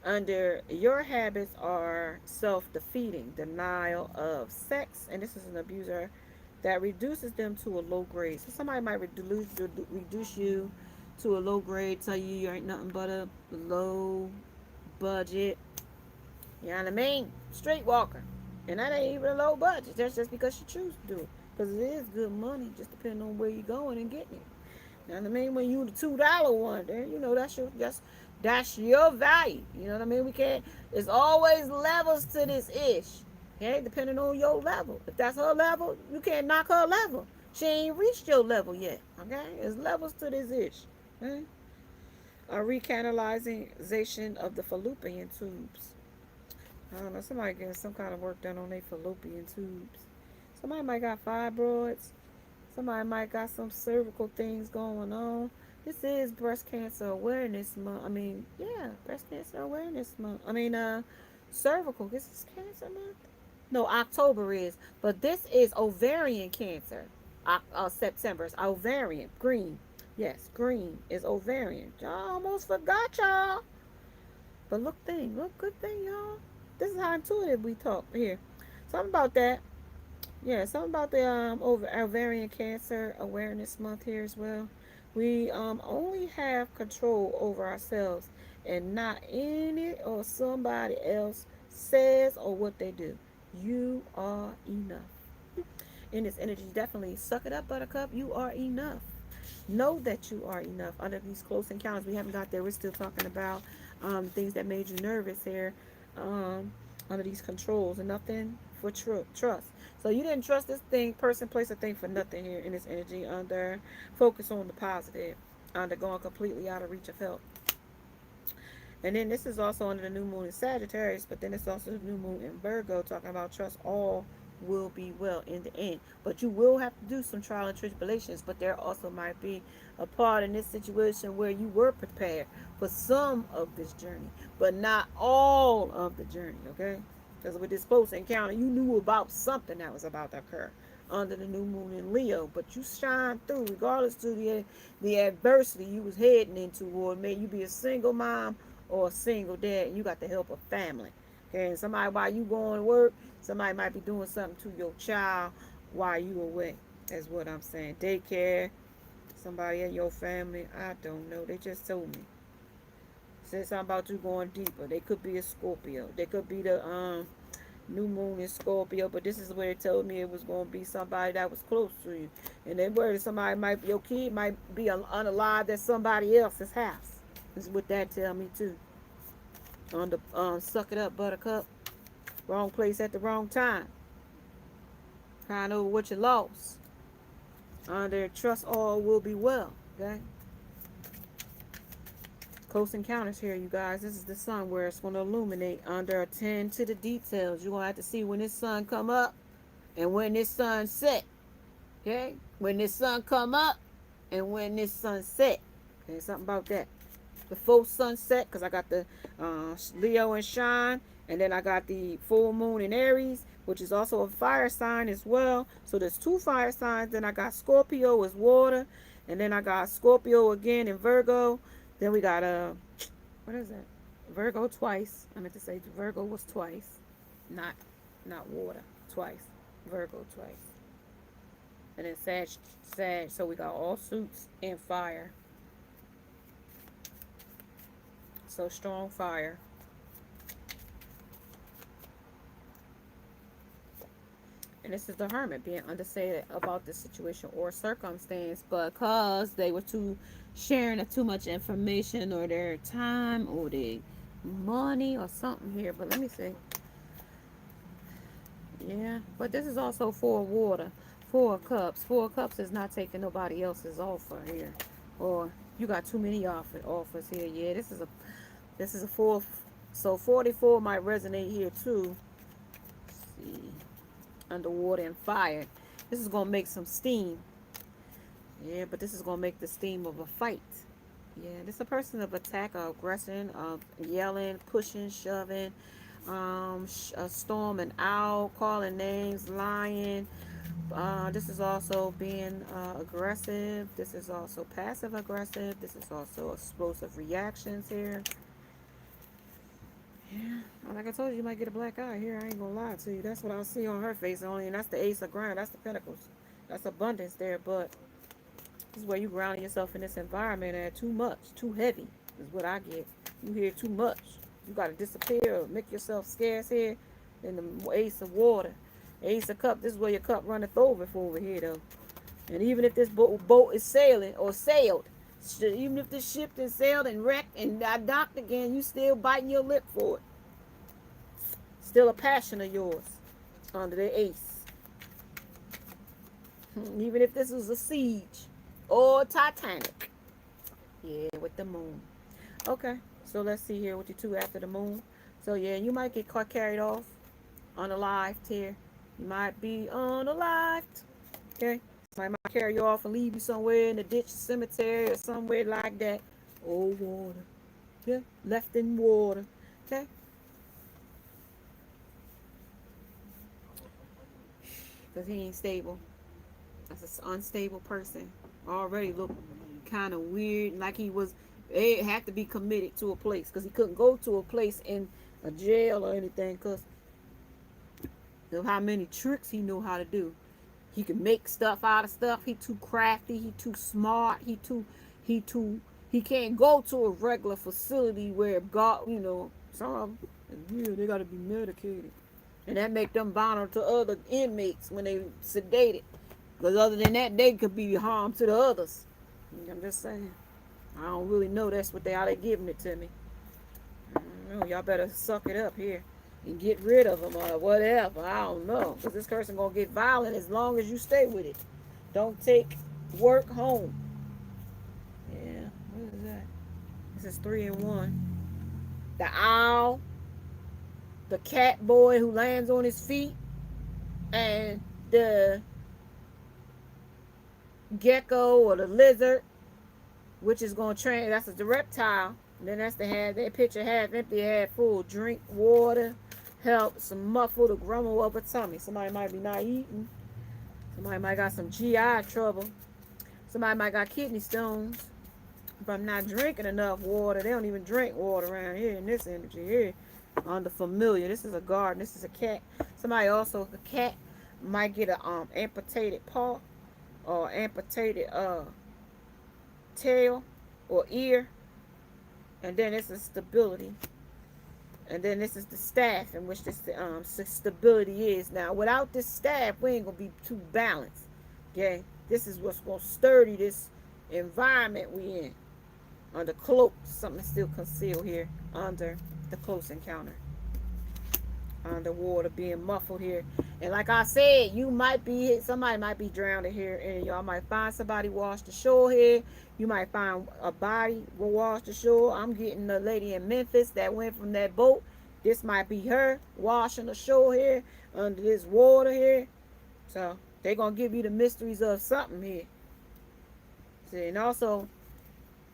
Under your habits are self-defeating, denial of sex, and this is an abuser that reduces them to a low grade. So somebody might reduce you to a low grade, tell you ain't nothing but a low budget, you know what I mean? Streetwalker. And that ain't even a low budget. That's just because you choose to do it. Because it is good money, just depending on where you're going and getting it. You know what I mean? When you the $2 one, then you know that's your value. You know what I mean? We can't. There's always levels to this ish. Okay, depending on your level. If that's her level, you can't knock her level. She ain't reached your level yet. Okay, there's levels to this ish. Okay? A recanalization of the fallopian tubes. I don't know. Somebody getting some kind of work done on their fallopian tubes. Somebody might got fibroids. Somebody might got some cervical things going on. This is Breast Cancer Awareness Month. I mean, yeah, Breast Cancer Awareness Month. I mean, cervical. This is Cancer Month? No, October is. But this is ovarian cancer. September is ovarian. Green. Yes, green is ovarian. Y'all almost forgot, y'all. But look good thing, y'all. This is how intuitive we talk here. Something about that. Yeah, something about the ovarian cancer awareness month here as well. We only have control over ourselves and not any or somebody else says or what they do. You are enough. In this energy, definitely suck it up, buttercup. You are enough. Know that you are enough. Under these close encounters, we haven't got there. We're still talking about things that made you nervous here. Under these controls and nothing for trust. So you didn't trust this thing, person, place, or thing for nothing here in this energy. Under focus on the positive. Under going completely out of reach of help. And then this is also under the new moon in Sagittarius, but then it's also the new moon in Virgo, talking about trust all will be well in the end. But you will have to do some trial and tribulations. But there also might be a part in this situation where you were prepared for some of this journey, but not all of the journey, okay? Because with this close encounter, you knew about something that was about to occur under the new moon in Leo, but you shine through regardless to the adversity you was heading into, or may you be a single mom or a single dad, and you got to help a family. Okay, and somebody while you going to work, somebody might be doing something to your child while you away. That's what I'm saying. Daycare, somebody in your family, I don't know. They just told me. Said something about you going deeper. They could be a Scorpio. They could be the new moon in Scorpio, but this is where it told me it was going to be somebody that was close to you. And they worried somebody might be, your kid might be unalive at somebody else's house. This is what that tell me too. On the suck it up, buttercup. Wrong place at the wrong time. Crying over what you lost. Under trust all will be well. Okay? Close encounters here, you guys. This is the sun where it's going to illuminate. Under attend to the details. You're going to have to see when this sun come up and when this sun set. Okay? When this sun come up and when this sun set. Okay, something about that. The full sunset, because I got the Leo and Shine, and then I got the full moon in Aries, which is also a fire sign as well. So there's 2 fire signs. Then I got Scorpio as water, and then I got Scorpio again in Virgo. Then we got what is that? Virgo twice. I meant to say Virgo was twice, not water, twice. Virgo twice, and then Sag. So we got all suits and fire. So strong fire. And this is the Hermit being undecided about this situation or circumstance because they were sharing too much information or their time or their money or something here. But let me see. Yeah, but this is also 4 water, 4 cups. 4 cups is not taking nobody else's offer here, or you got too many offers here. Yeah, this is a 4. So 44 might resonate here too. Let's see. Underwater and fire. This is gonna make some steam. Yeah, but this is gonna make the steam of a fight. Yeah, this is a person of attack or aggression, of yelling, pushing, shoving, a storm and owl, calling names, lying. This is also being aggressive. This is also passive aggressive. This is also explosive reactions here. Yeah, like I told you, you might get a black eye here. I ain't gonna lie to you. That's what I see on her face only, and that's the Ace of Ground. That's the Pentacles. That's abundance there, but this is where you grounding yourself in this environment and too much, too heavy is what I get. You hear too much. You gotta disappear or make yourself scarce here. Then the Ace of Water, Ace of Cup. This is where your cup runneth over here though. And even if this boat is sailing or sailed, even if the ship is sailed and wrecked and docked again, you still biting your lip for it. Still a passion of yours under the Ace. Even if this was a siege or Titanic. Yeah, with the moon. Okay, so let's see here with you 2 after the moon. So yeah, you might get caught carried off, unalived here. You might be unalived. Okay. Somebody might carry you off and leave you somewhere in the ditch, cemetery, or somewhere like that. Old water. Yeah, left in water. Okay. Because he ain't stable. That's an unstable person. Already look kind of weird, like he had to be committed to a place. Because he couldn't go to a place in a jail or anything because of how many tricks he knew how to do. He can make stuff out of stuff. He too crafty. He too smart. He can't go to a regular facility where God, some of them, they got to be medicated. And that make them vulnerable to other inmates when they sedated. Because other than that, they could be harm to the others. I'm just saying. I don't really know that's how they giving it to me. I don't know. Y'all better suck it up here and get rid of them or whatever. I don't know. Because this person going to get violent as long as you stay with it. Don't take work home. Yeah. What is that? This is 3 and 1. The owl. The cat boy who lands on his feet. and the gecko or the lizard, which is going to train, that's the reptile. And then that's the half, that picture half empty, half full. Drink water, help some muffle the grumble of a tummy. Somebody might be not eating. Somebody might got some GI trouble. Somebody might got kidney stones from not drinking enough water. They don't even drink water around here in this energy here. On the familiar, this is a garden. This is a cat. Somebody also, a cat might get a amputated paw or amputated tail or ear. And then this is stability. And then this is the staff in which this stability is. Now, without this staff, we ain't going to be too balanced. Okay? This is what's going to sturdy this environment we in. Under cloak, something still concealed here under the close encounter. Underwater, being muffled here. And like I said, you might be, somebody might be drowned here, and y'all might find somebody washed ashore here. You might find a body washed ashore. I'm getting a lady in Memphis that went from that boat. This might be her washing ashore here under this water here. So they're gonna give you the mysteries of something here. See, and also,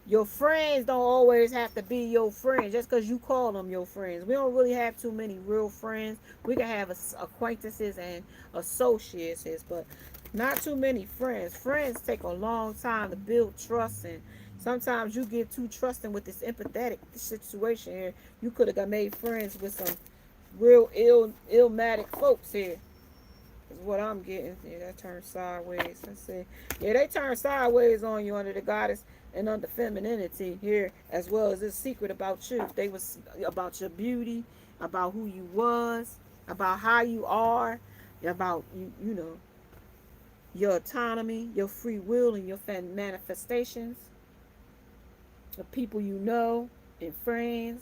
your friends don't always have to be your friends just because you call them your friends. We don't really have too many real friends. We can have acquaintances and associates, but not too many friends. Friends take a long time to build trust, and sometimes you get too trusting with this empathetic situation here. You could have got made friends with some real illmatic folks here. Is what I'm getting. Yeah, that turned sideways. Let's see. Yeah, they turn sideways on you under the goddess and under femininity here, as well as this secret about you. They was about your beauty, about who you was, about how you are, about you know, your autonomy, your free will, and your manifestations. The people you know and friends,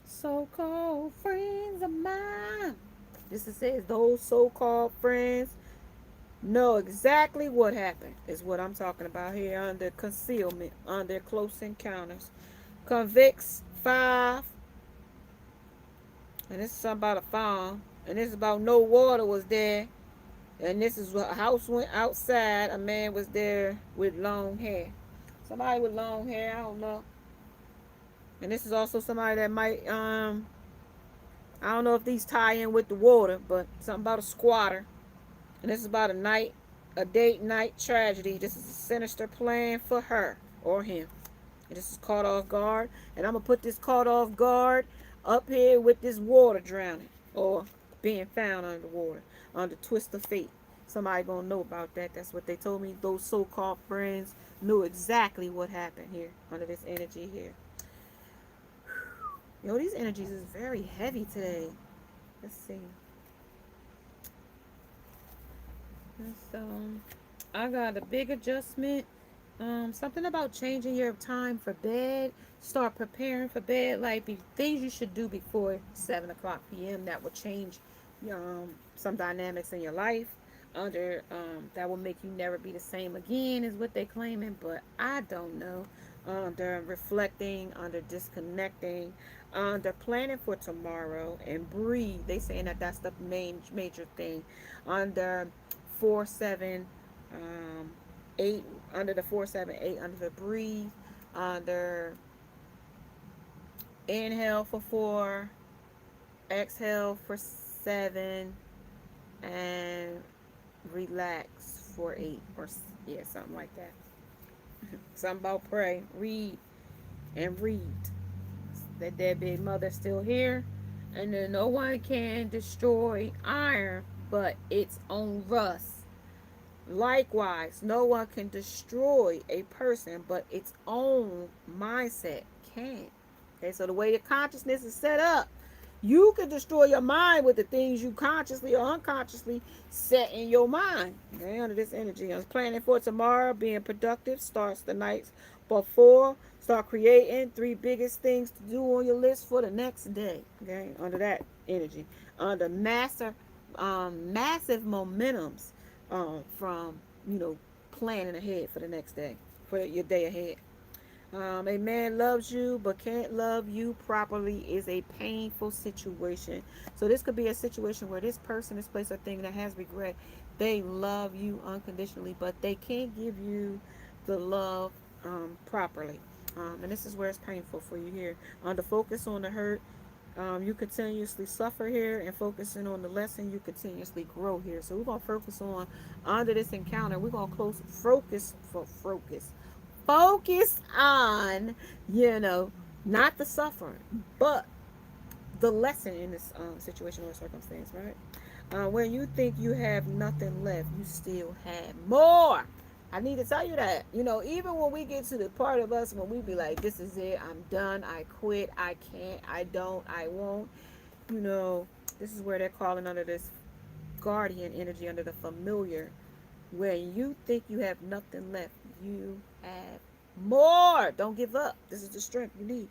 so-called friends of mine. This says those so-called friends know exactly what happened, is what I'm talking about here under concealment, under close encounters. Convicts 5. And this is something about a farm. And this is about no water was there. And this is what a house went outside. A man was there with long hair. Somebody with long hair, I don't know. And this is also somebody that might, I don't know if these tie in with the water, but something about a squatter. And this is about a date night tragedy. This is a sinister plan for her or him. And this is caught off guard. And I'm going to put this caught off guard up here with this water drowning or being found underwater, under twist of fate. Somebody going to know about that. That's what they told me. Those so-called friends knew exactly what happened here under this energy here. Yo, these energies is very heavy today. Let's see. So, I got a big adjustment. Something about changing your time for bed. Start preparing for bed. Like things you should do before 7 o'clock p.m. that will change some dynamics in your life. That will make you never be the same again, is what they're claiming. But I don't know. They're reflecting, under disconnecting, they're planning for tomorrow and breathe. They saying that that's the major thing. Under 4, 7, 8, under the 4, 7, 8, under the breathe, under inhale for 4, exhale for 7, and relax for 8, or yeah, something like that. Something about pray, read, and read. That deadbeat mother's still here, and then no one can destroy iron but its own rust. Likewise, no one can destroy a person but its own mindset can. Okay, so the way the consciousness is set up, you can destroy your mind with the things you consciously or unconsciously set in your mind. Okay, under this energy, I'm planning for tomorrow, being productive, starts the night before. Start creating 3 biggest things to do on your list for the next day. Okay, under that energy, under massive momentums, from planning ahead for the next day, for your day ahead. A man loves you but can't love you properly is a painful situation. So this could be a situation where this person, this place, or thing that has regret, they love you unconditionally, but they can't give you the love properly. And this is where it's painful for you here. On the focus on the hurt, you continuously suffer here, and focusing on the lesson, you continuously grow here. So we're gonna focus on under this encounter. We're gonna focus on, not the suffering, but the lesson in this situation or circumstance, right? When you think you have nothing left, you still have more. I need to tell you that. Even when we get to the part of us when we be like, this is it, I'm done, I quit, I can't, I don't, I won't, you know, this is where they're calling under this guardian energy, under the familiar. When you think you have nothing left, you have more. Don't give up. This is the strength you need.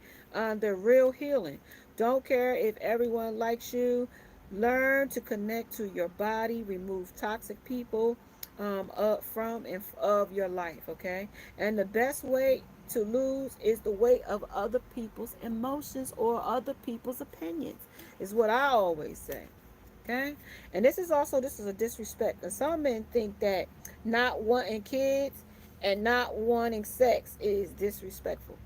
The real healing. Don't care if everyone likes you. Learn to connect to your body. Remove toxic people from and of your life. Okay. And the best way to lose is the weight of other people's emotions or other people's opinions. Is what I always say. Okay. And this is a disrespect. And some men think that not wanting kids and not wanting sex is disrespectful.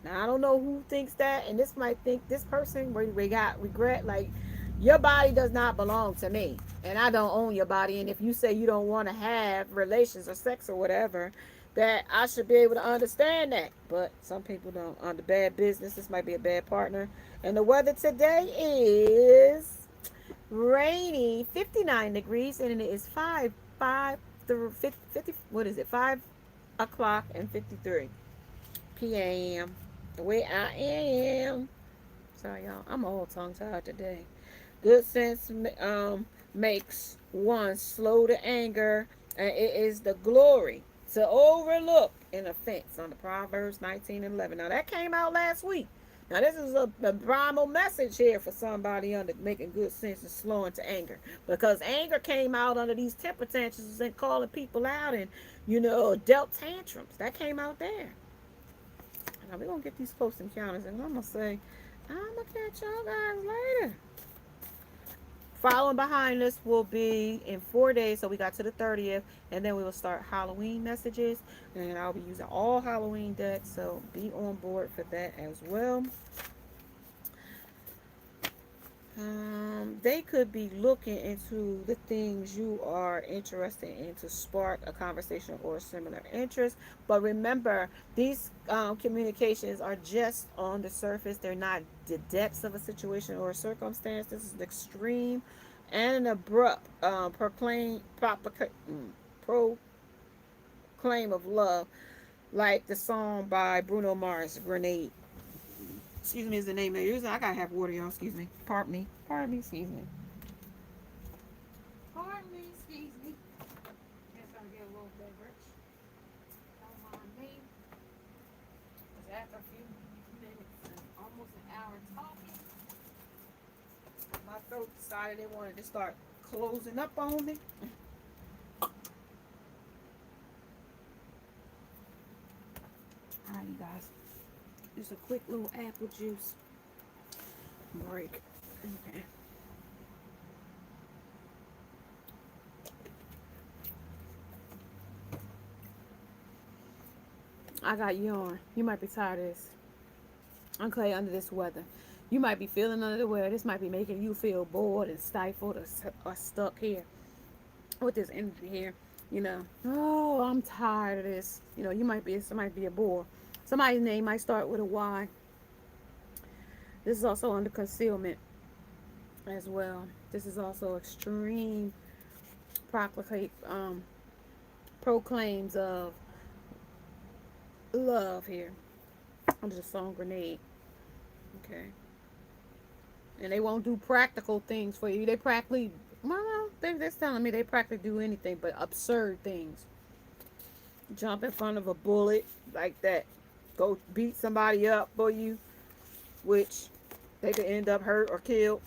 Now I don't know who thinks that, and this might think this person we got regret, like, your body does not belong to me, and I don't own your body. And if you say you don't want to have relations or sex or whatever, that I should be able to understand that. But some people don't. On the bad business, this might be a bad partner. And the weather today is rainy, 59 degrees, and it is 50, what is it, 5 o'clock and 53 p.m. the way I am. Sorry, y'all. I'm all tongue-tied today. Good sense makes one slow to anger, and it is the glory to overlook an offense on the Proverbs 19:11. Now, that came out last week. Now, this is a primal message here for somebody under making good sense and slowing to anger. Because anger came out under these temper tantrums and calling people out and, dealt tantrums. That came out there. Now, we're going to get these close encounters, and I'm going to say, I'm going to catch y'all guys later. Following behind this will be in 4 days, so we got to the 30th, and then we will start Halloween messages, and I'll be using all Halloween decks, so be on board for that as well. They could be looking into the things you are interested in to spark a conversation or a similar interest. But remember, these communications are just on the surface. They're not the depths of a situation or a circumstance. This is an extreme and an abrupt proclaim of love, like the song by Bruno Mars, Grenade. Excuse me, is the name of it. I gotta have water, y'all. Excuse me. Pardon me. Excuse me. Pardon me. Excuse me. Just gonna get a little beverage. Don't mind me. Because after a few minutes and almost an hour talking, my throat decided it wanted to start closing up on me. Alright, you guys. Just a quick little apple juice break. Okay. I got yarn. You might be tired of this. Okay, under this weather. You might be feeling under the weather. This might be making you feel bored and stifled or stuck here with this energy here. Oh, I'm tired of this. Somebody might be a bore. Somebody's name might start with a Y. This is also under concealment as well. This is also extreme proclaims of love here under the song Grenade. Okay. And they won't do practical things for you. They're telling me they practically do anything but absurd things. Jump in front of a bullet like that. Go beat somebody up for you, which they could end up hurt or killed.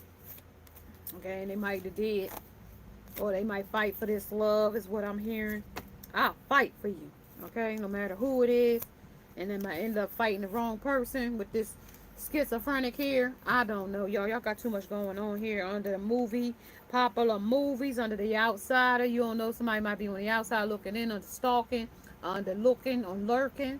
Okay, and they might have did. Or they might fight for this love, is what I'm hearing. I'll fight for you. Okay, no matter who it is. and then might end up fighting the wrong person with this schizophrenic here. I don't know, y'all. Y'all got too much going on here under the movie, popular movies, under the outsider. You don't know, somebody might be on the outside looking in, under stalking, under looking, on lurking,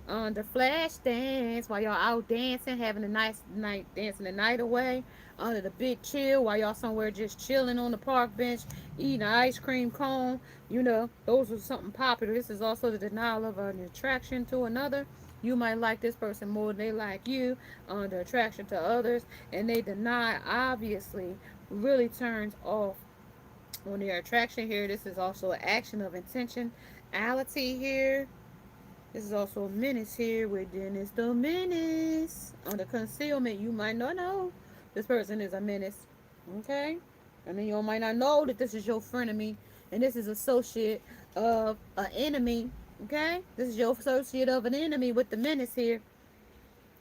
under flash dance while y'all out dancing, having a nice night, dancing the night away, under the big chill while y'all somewhere just chilling on the park bench, eating an ice cream cone. You know, those are something popular. This is also the denial of an attraction to another. You might like this person more than they like you, the attraction to others, and they deny, obviously, really turns off on their attraction here. This is also an action of intentionality here. This is also a menace here with Dennis the Menace. On the concealment, you might not know this person is a menace. Okay? And then you might not know that this is your frenemy and this is associate of an enemy. Okay? This is your associate of an enemy with the menace here.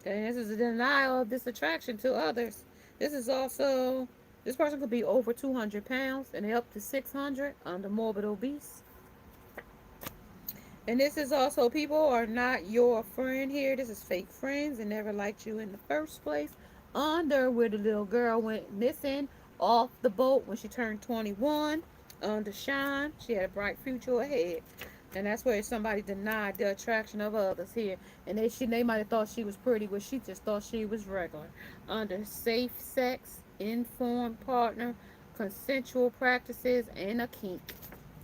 Okay? This is a denial of this attraction to others. This is also, this person could be over 200 pounds and they're up to 600 under morbid obese. And this is also, people are not your friend here. This is fake friends and never liked you in the first place. Under where the little girl went missing off the boat when she turned 21. Under shine, she had a bright future ahead. And that's where somebody denied the attraction of others here. And they might have thought she was pretty, but she just thought she was regular. Under safe sex, informed partner, consensual practices, and a kink.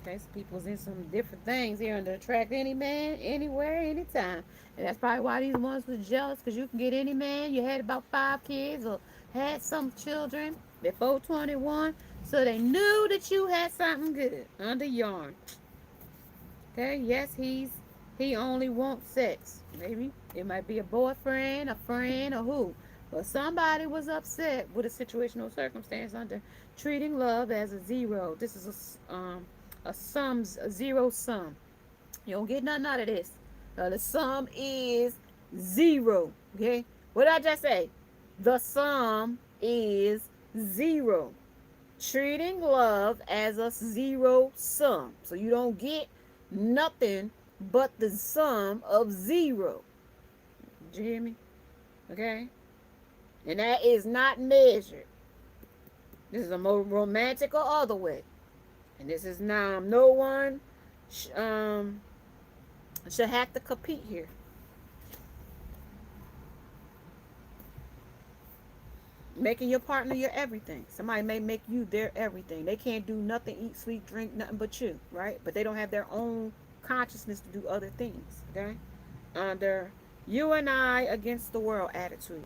Okay, so people's in some different things here and to attract any man, anywhere, anytime. And that's probably why these ones was jealous, because you can get any man. You had about 5 kids or had some children before 21. So they knew that you had something good under yarn. Okay, yes, he only wants sex. Maybe it might be a boyfriend, a friend, or who. But somebody was upset with a situational circumstance under treating love as a zero. This is a zero sum. You don't get nothing out of this. The sum is zero. Okay? What did I just say? The sum is zero. Treating love as a zero sum. So you don't get nothing but the sum of zero. Did you hear me? Okay? And that is not measured. This is a more romantic or other way. And this is now, no one should have to compete here. Making your partner your everything. Somebody may make you their everything. They can't do nothing, eat, sleep, drink, nothing but you, right? But they don't have their own consciousness to do other things, okay? Under you and I against the world attitude.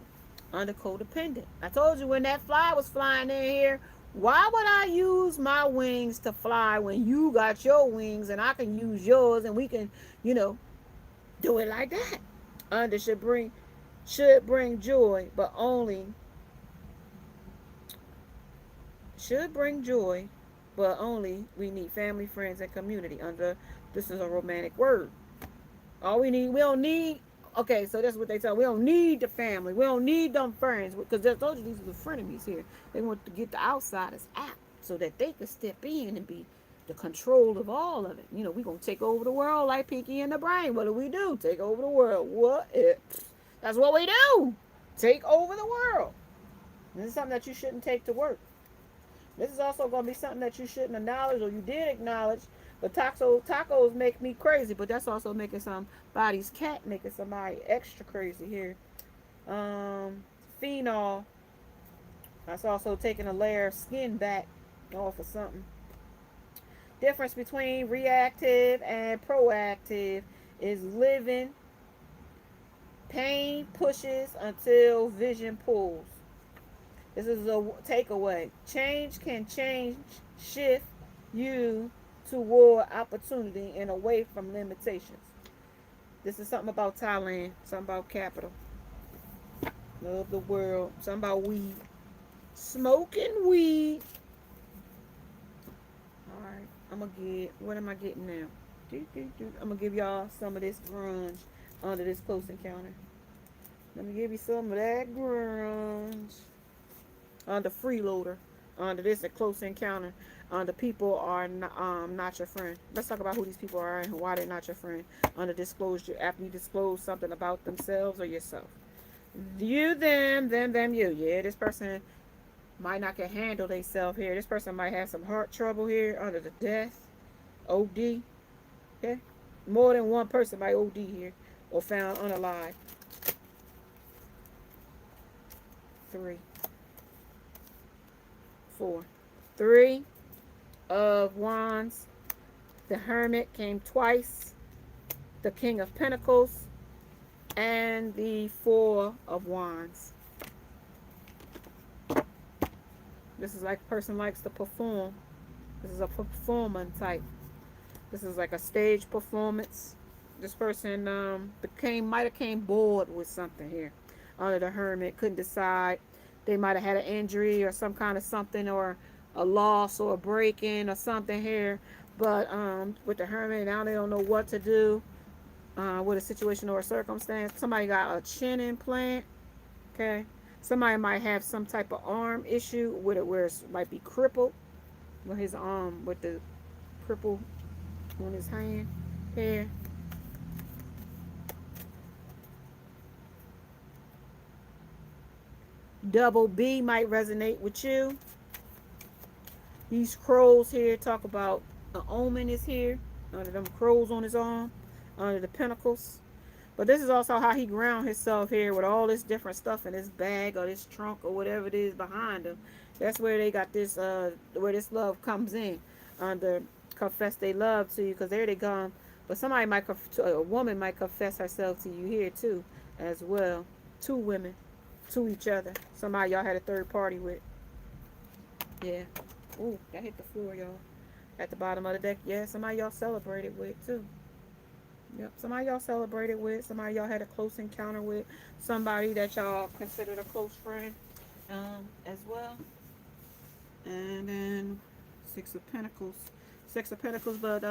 Under codependent. I told you when that fly was flying in here, why would I use my wings to fly when you got your wings and I can use yours and we can, do it like that? Under should bring joy, but only we need family, friends, and community. Under this is a romantic word. We don't need. Okay, so that's what they tell. We don't need the family. We don't need them friends, because I told you these are the frenemies here. They want to get the outsiders out so that they can step in and be the control of all of it. We're going to take over the world like Pinky and the Brain. What do? Take over the world. That's what we do. Take over the world. This is something that you shouldn't take to work. This is also going to be something that you shouldn't acknowledge, or you did acknowledge. But tacos make me crazy, but that's also making somebody's cat making somebody extra crazy here. Phenol. That's also taking a layer of skin back off of something. Difference between reactive and proactive is living. Pain pushes until vision pulls. This is a takeaway. Change can shift you toward opportunity and away from limitations. This is something about Thailand, something about capital. Love the world, something about weed. Smoking weed. Alright, what am I getting now? I'm going to give y'all some of this grunge under this close encounter. Let me give you some of that grunge. Under freeloader. Under this, a close encounter. The people are not your friend. Let's talk about who these people are and why they're not your friend. Under disclosure, after you disclose something about themselves or yourself. You, them, you. Yeah, this person might not can handle themselves here. This person might have some heart trouble here under the death. OD. Okay? More than one person might OD here or found unalive. 3, 4. 3 of Wands. The Hermit came twice. The King of Pentacles. And the 4 of Wands. This is like a person likes to perform. This is a performer type. This is like a stage performance. This person might have came bored with something here. Under the Hermit, couldn't decide. They might have had an injury or some kind of something, or a loss or a break-in or something here. But with the Hermit, now they don't know what to do with a situation or a circumstance. Somebody got a chin implant. Okay. Somebody might have some type of arm issue with it, where it might be crippled with his arm, with the cripple on his hand here. Double B might resonate with you. These crows here talk about an omen is here. Under them crows on his arm. Under the pentacles. But this is also how he ground himself here with all this different stuff in his bag or this trunk or whatever it is behind him. That's where they got this, where this love comes in. Under confess they love to you, because there they come. But somebody might, a woman might confess herself to you here too, as well. 2 women to each other. Somebody y'all had a third party with. Yeah. Ooh, that hit the floor, y'all. At the bottom of the deck. Yeah, somebody y'all celebrated with too. Yep, somebody y'all celebrated with. Somebody y'all had a close encounter with. Somebody that y'all considered a close friend as well. And then 6 of Pentacles. 6 of Pentacles, but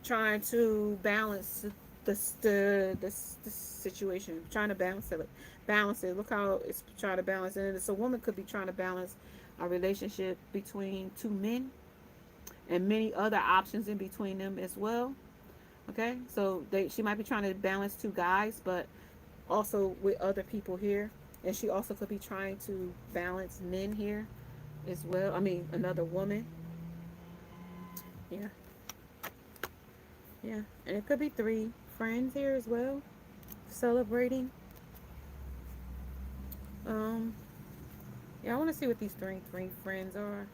trying to balance the situation. Trying to balance it. Look how it's trying to balance it. And it's a woman could be trying to balance a relationship between 2 men. And many other options in between them as well. Okay, so she might be trying to balance 2 guys, but also with other people here. And she also could be trying to balance men here as well. I mean, another woman. Yeah. Yeah, and it could be 3 friends here as well, celebrating. Yeah, I want to see what these three friends are.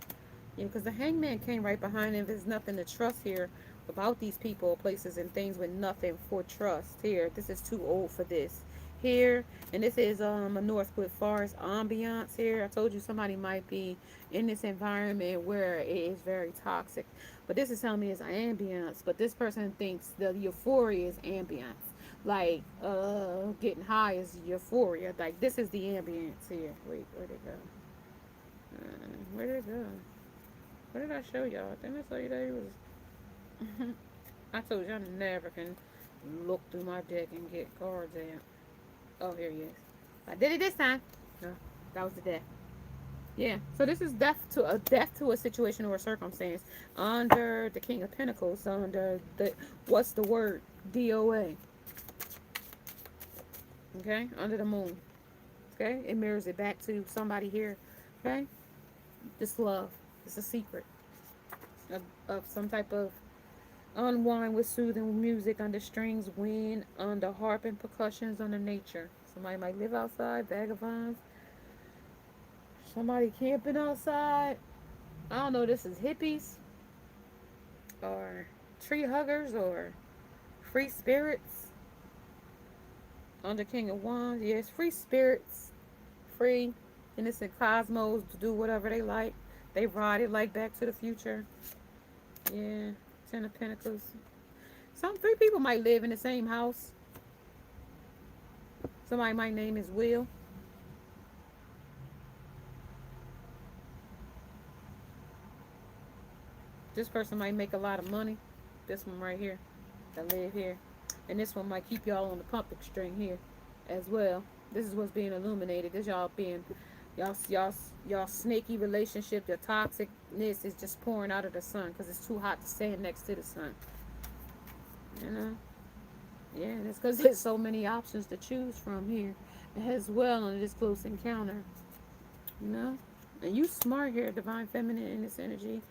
Yeah, because the Hangman came right behind him. There's nothing to trust here about these people, places, and things with nothing for trust here. This is too old for this here. And this is a Northwood Forest ambiance here. I told you somebody might be in this environment where it is very toxic. But this is telling me it's ambiance. But this person thinks the euphoria is ambiance. Like, getting high is euphoria. Like, this is the ambience here. Wait, where'd it go? Where did it go? What did I show y'all? Didn't I tell you that it was... I told you I never can look through my deck and get cards out. Oh, here he is. I did it this time. No, that was the death. Yeah, so this is death to a situation or a circumstance. Under the King of Pentacles, under the... What's the word? DOA. Okay, under the moon. Okay, it mirrors it back to somebody here. Okay, this love. It's a secret of some type of unwind with soothing music under strings, wind, under harp and percussions, under nature. Somebody might live outside, vagabonds. Somebody camping outside. I don't know, this is hippies or tree huggers or free spirits. Under King of Wands, yes, free spirits, free, innocent cosmos to do whatever they like. They ride it like Back to the Future. Yeah, 10 of Pentacles. 3 people might live in the same house. Somebody might name his Will. This person might make a lot of money. This one right here, that live here. And this one might keep y'all on the pumping string here as well. This is what's being illuminated. This y'all being, Y'all snaky relationship, your toxicness is just pouring out of the sun because it's too hot to stand next to the sun. You know? Yeah, and it's because there's so many options to choose from here as well in this close encounter. You know? And you smart here, divine feminine in this energy,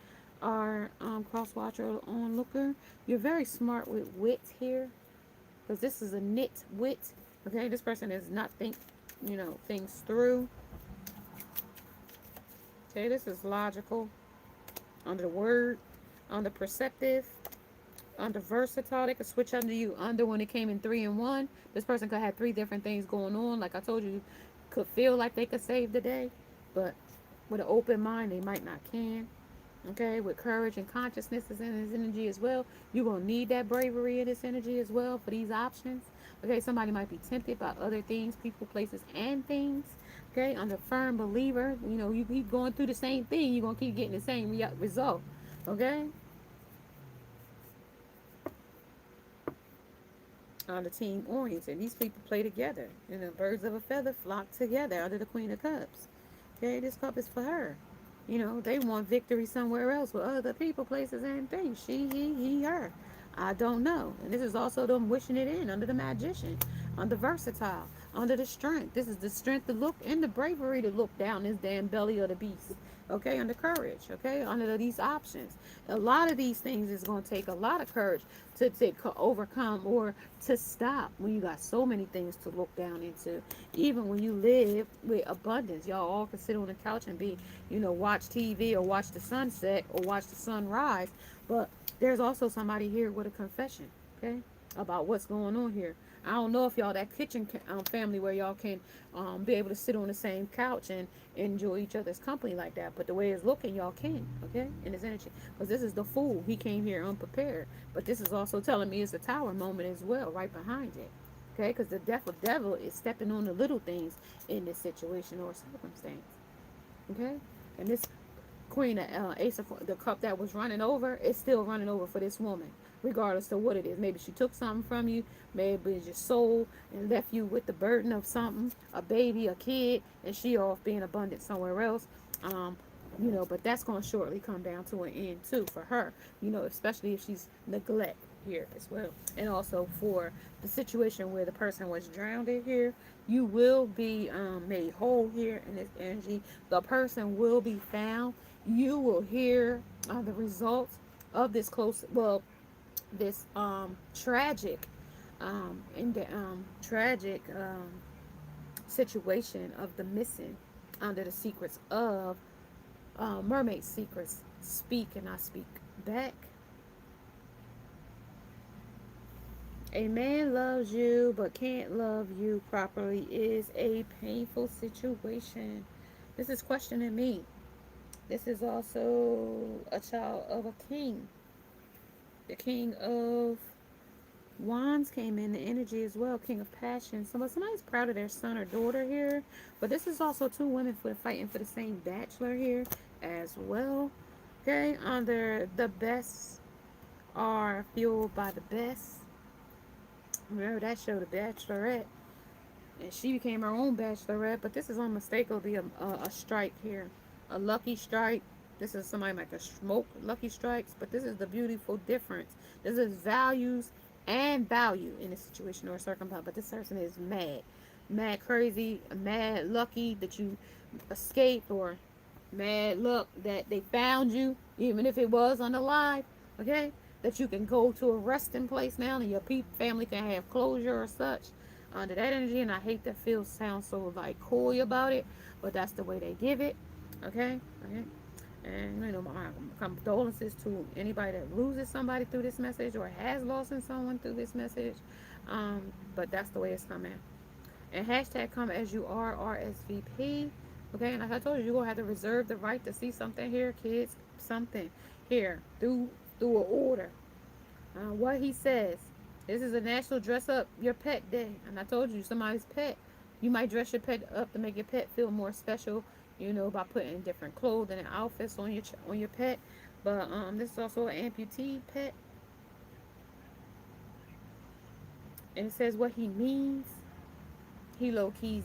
are cross watcher or onlooker. You're very smart with wit here because this is a nit wit. Okay, this person is not think, things through. Okay, this is logical on the word, on the perceptive, on the versatile. They could switch under you under when it came in 3 and 1. This person could have 3 different things going on. Like I told you, could feel like they could save the day, but with an open mind, they might not can. Okay, with courage and consciousness is in this energy as well. You're going to need that bravery in this energy as well for these options. Okay, somebody might be tempted by other things, people, places, and things. Okay, I'm a firm believer. You keep going through the same thing, you're going to keep getting the same result. Okay? On the team oriented. These people play together. Birds of a feather flock together under the Queen of Cups. Okay, this cup is for her. They want victory somewhere else with other people, places, and things. She, he, her. I don't know. And this is also them wishing it in under the magician, under versatile, under the strength. This is the strength to look and the bravery to look down this damn belly of the beast. Okay, under courage. Okay, under these options. A lot of these things is going to take a lot of courage to overcome or to stop when you got so many things to look down into. Even when you live with abundance, y'all all can sit on the couch and be, watch TV or watch the sunset or watch the sunrise. But there's also somebody here with a confession, okay, about what's going on here. I don't know if y'all that kitchen family where y'all can be able to sit on the same couch and enjoy each other's company like that. But the way it's looking, y'all can, okay, in this energy. Because this is the Fool. He came here unprepared. But this is also telling me it's a tower moment as well, right behind it. Okay, because the devil is stepping on the little things in this situation or circumstance. Okay, and this Queen of Ace of the cup that was running over is still running over for this woman, regardless of what it is. Maybe she took something from you, maybe it's your soul and left you with the burden of something, a baby, a kid, and she off being abundant somewhere else. But that's going to shortly come down to an end too for her. Especially if she's neglect here as well, and also for the situation where the person was drowned in here. You will be made whole here in this energy. The person will be found. You will hear the results of this this tragic situation of the missing under the secrets of Mermaid Secrets. Speak and I speak back. A man loves you but can't love you properly is a painful situation. This is questioning me. This is also a child of a king. The King of Wands came in the energy as well. King of Passion. Somebody's proud of their son or daughter here. But this is also 2 women fighting for the same bachelor here as well. Okay, under the best are fueled by the best. Remember that show, The Bachelorette, and she became her own bachelorette. But this is unmistakably a strike here, a lucky strike. This is somebody like a smoke lucky strikes, but this is the beautiful difference. This is values and value in a situation or circumstance. But this person is mad crazy, mad lucky that you escaped, or mad luck that they found you, even if it was unalive. Okay, that you can go to a resting place now and your family can have closure or such under that energy. And I hate that sound so like coy about it, but that's the way they give it. Okay. And my condolences to anybody that loses somebody through this message or has lost someone through this message. But that's the way it's coming. And hashtag come as you are, RSVP. Okay, and like I told you, you're gonna have to reserve the right to see something here, kids. Something here through an order. What he says. This is a National Dress Up Your Pet Day, and I told you, somebody's pet. You might dress your pet up to make your pet feel more special. By putting different clothing and outfits on your pet. But this is also an amputee pet, and it says what he means. He low key's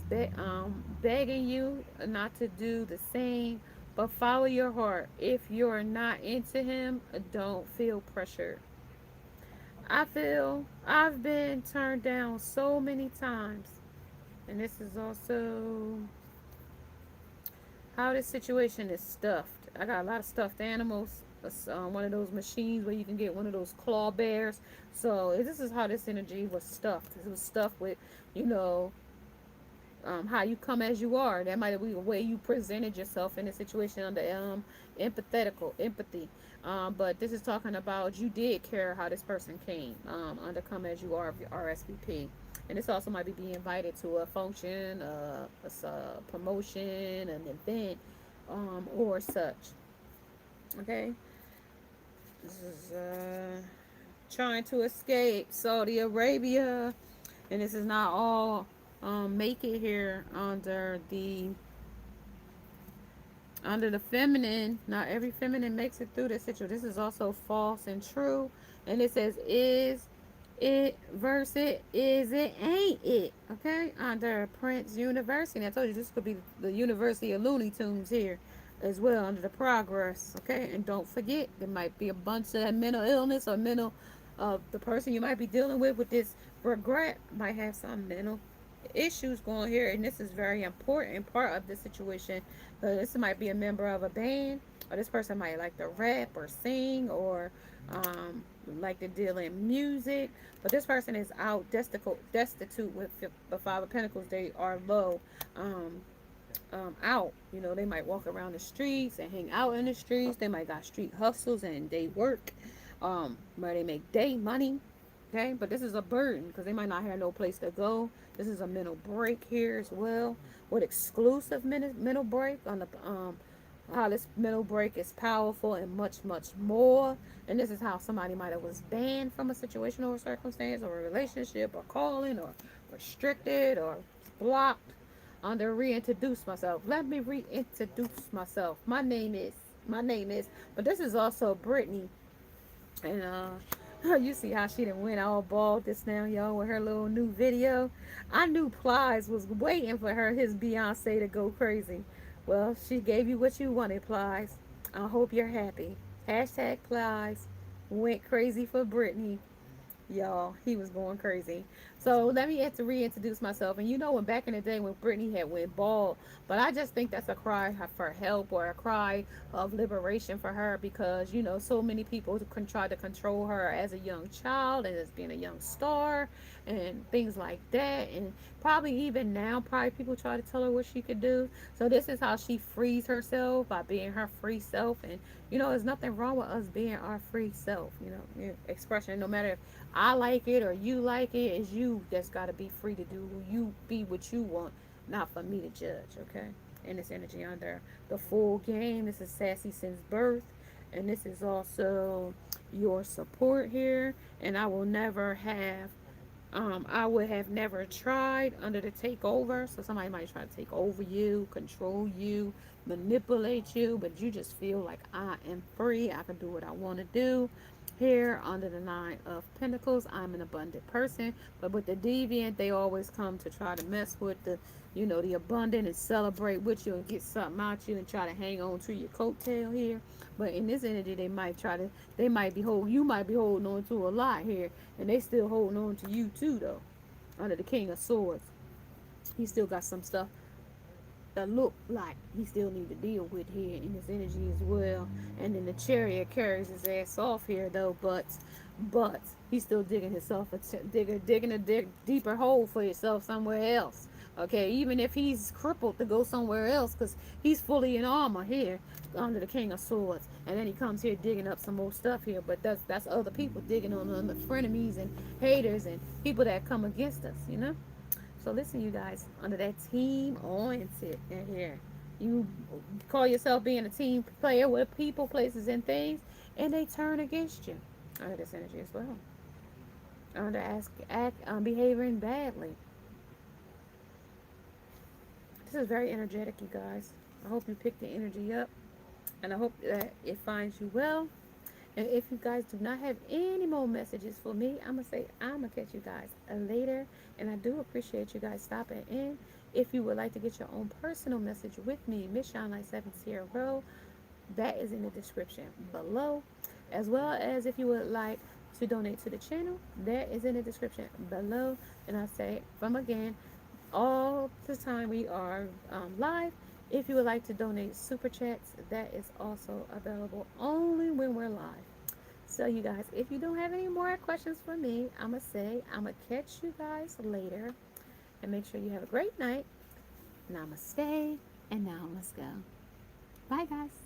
begging you not to do the same, but follow your heart. If you're not into him, don't feel pressured. I feel I've been turned down so many times, and this is also how this situation is stuffed. I got a lot of stuffed animals. One of those machines where you can get one of those claw bears. So this is how this energy was stuffed. It was stuffed with, you know, how you come as you are. That might be the way you presented yourself in a situation under empathetical empathy. But this is talking about you did care how this person came under come as you are of your RSVP. And this also might be being invited to a function, a promotion, an event, or such. Okay, this is trying to escape Saudi Arabia, and this is not all make it here under the feminine. Not every feminine makes it through this situation. This is also false and true, and it says is it versus is it ain't it. Okay, under Prince University. And I told you this could be the University of Looney Tunes here as well under the progress. Okay, and don't forget there might be a bunch of mental illness or mental the person you might be dealing with this regret might have some mental issues going here, and this is very important part of the situation. This might be a member of a band, or this person might like to rap or sing, or like to deal in music, but this person is out destitute with the Five of Pentacles. They are low, out. You know, they might walk around the streets and hang out in the streets. They might got street hustles and they work, where they make day money. Okay, but this is a burden because they might not have no place to go. This is a mental break here as well, with exclusive mental break on the how this mental break is powerful and much more. And this is how somebody might have was banned from a situation or a circumstance or a relationship or calling or restricted or blocked. Under reintroduce myself. Let me reintroduce myself. My name is. But this is also Brittany, and you see how she done went all bald this now, y'all, with her little new video. I knew Plies was waiting for his Beyonce to go crazy. Well, she gave you what you wanted, Plies. I hope you're happy. Hashtag Plies went crazy for Britney. Y'all, he was going crazy. So let me have to reintroduce myself. And you know, when back in the day when Britney had went bald, but I just think that's a cry for help or a cry of liberation for her, because you know so many people can try to control her as a young child and as being a young star and things like that. And probably even now, probably people try to tell her what she could do. So this is how she frees herself, by being her free self. And you know, there's nothing wrong with us being our free self. You know, expression. No matter if I like it or you like it, it's you that's got to be free to do who you be what you want, not for me to judge. Okay. And this energy under the full game. This is sassy since birth, and this is also your support here. And I would have never tried under the takeover. So somebody might try to take over you, control you, manipulate you, but you just feel like I am free. I can do what I want to do. Here under the Nine of Pentacles, I'm an abundant person. But with the deviant, they always come to try to mess with the abundant and celebrate with you and get something out you and try to hang on to your coattail here. But in this energy, you might be holding on to a lot here, and they still holding on to you too, though. Under the King of Swords, he still got some stuff that look like he still need to deal with here in his energy as well. And then the Chariot carries his ass off here though, but he's still digging himself digging a deeper hole for himself somewhere else. Okay, even if he's crippled to go somewhere else, because he's fully in armor here under the King of Swords, and then he comes here digging up some more stuff here. But that's other people digging on the frenemies and haters and people that come against us, you know. So listen, you guys, under that team oriented in here, you call yourself being a team player with people, places, and things, and they turn against you under this energy as well. Under behaving badly. This is very energetic, you guys. I hope you pick the energy up, and I hope that it finds you well. And if you guys do not have any more messages for me, I'm going to say I'm going to catch you guys later. And I do appreciate you guys stopping in. If you would like to get your own personal message with me, Miss Shine Light 7 Sierra Row, that is in the description below. As well as if you would like to donate to the channel, that is in the description below. And I say from again, all the time we are live. If you would like to donate super chats, that is also available only when we're live. So you guys, if you don't have any more questions for me, I'ma say I'ma catch you guys later, and make sure you have a great night. Namaste, and now let's go. Bye guys.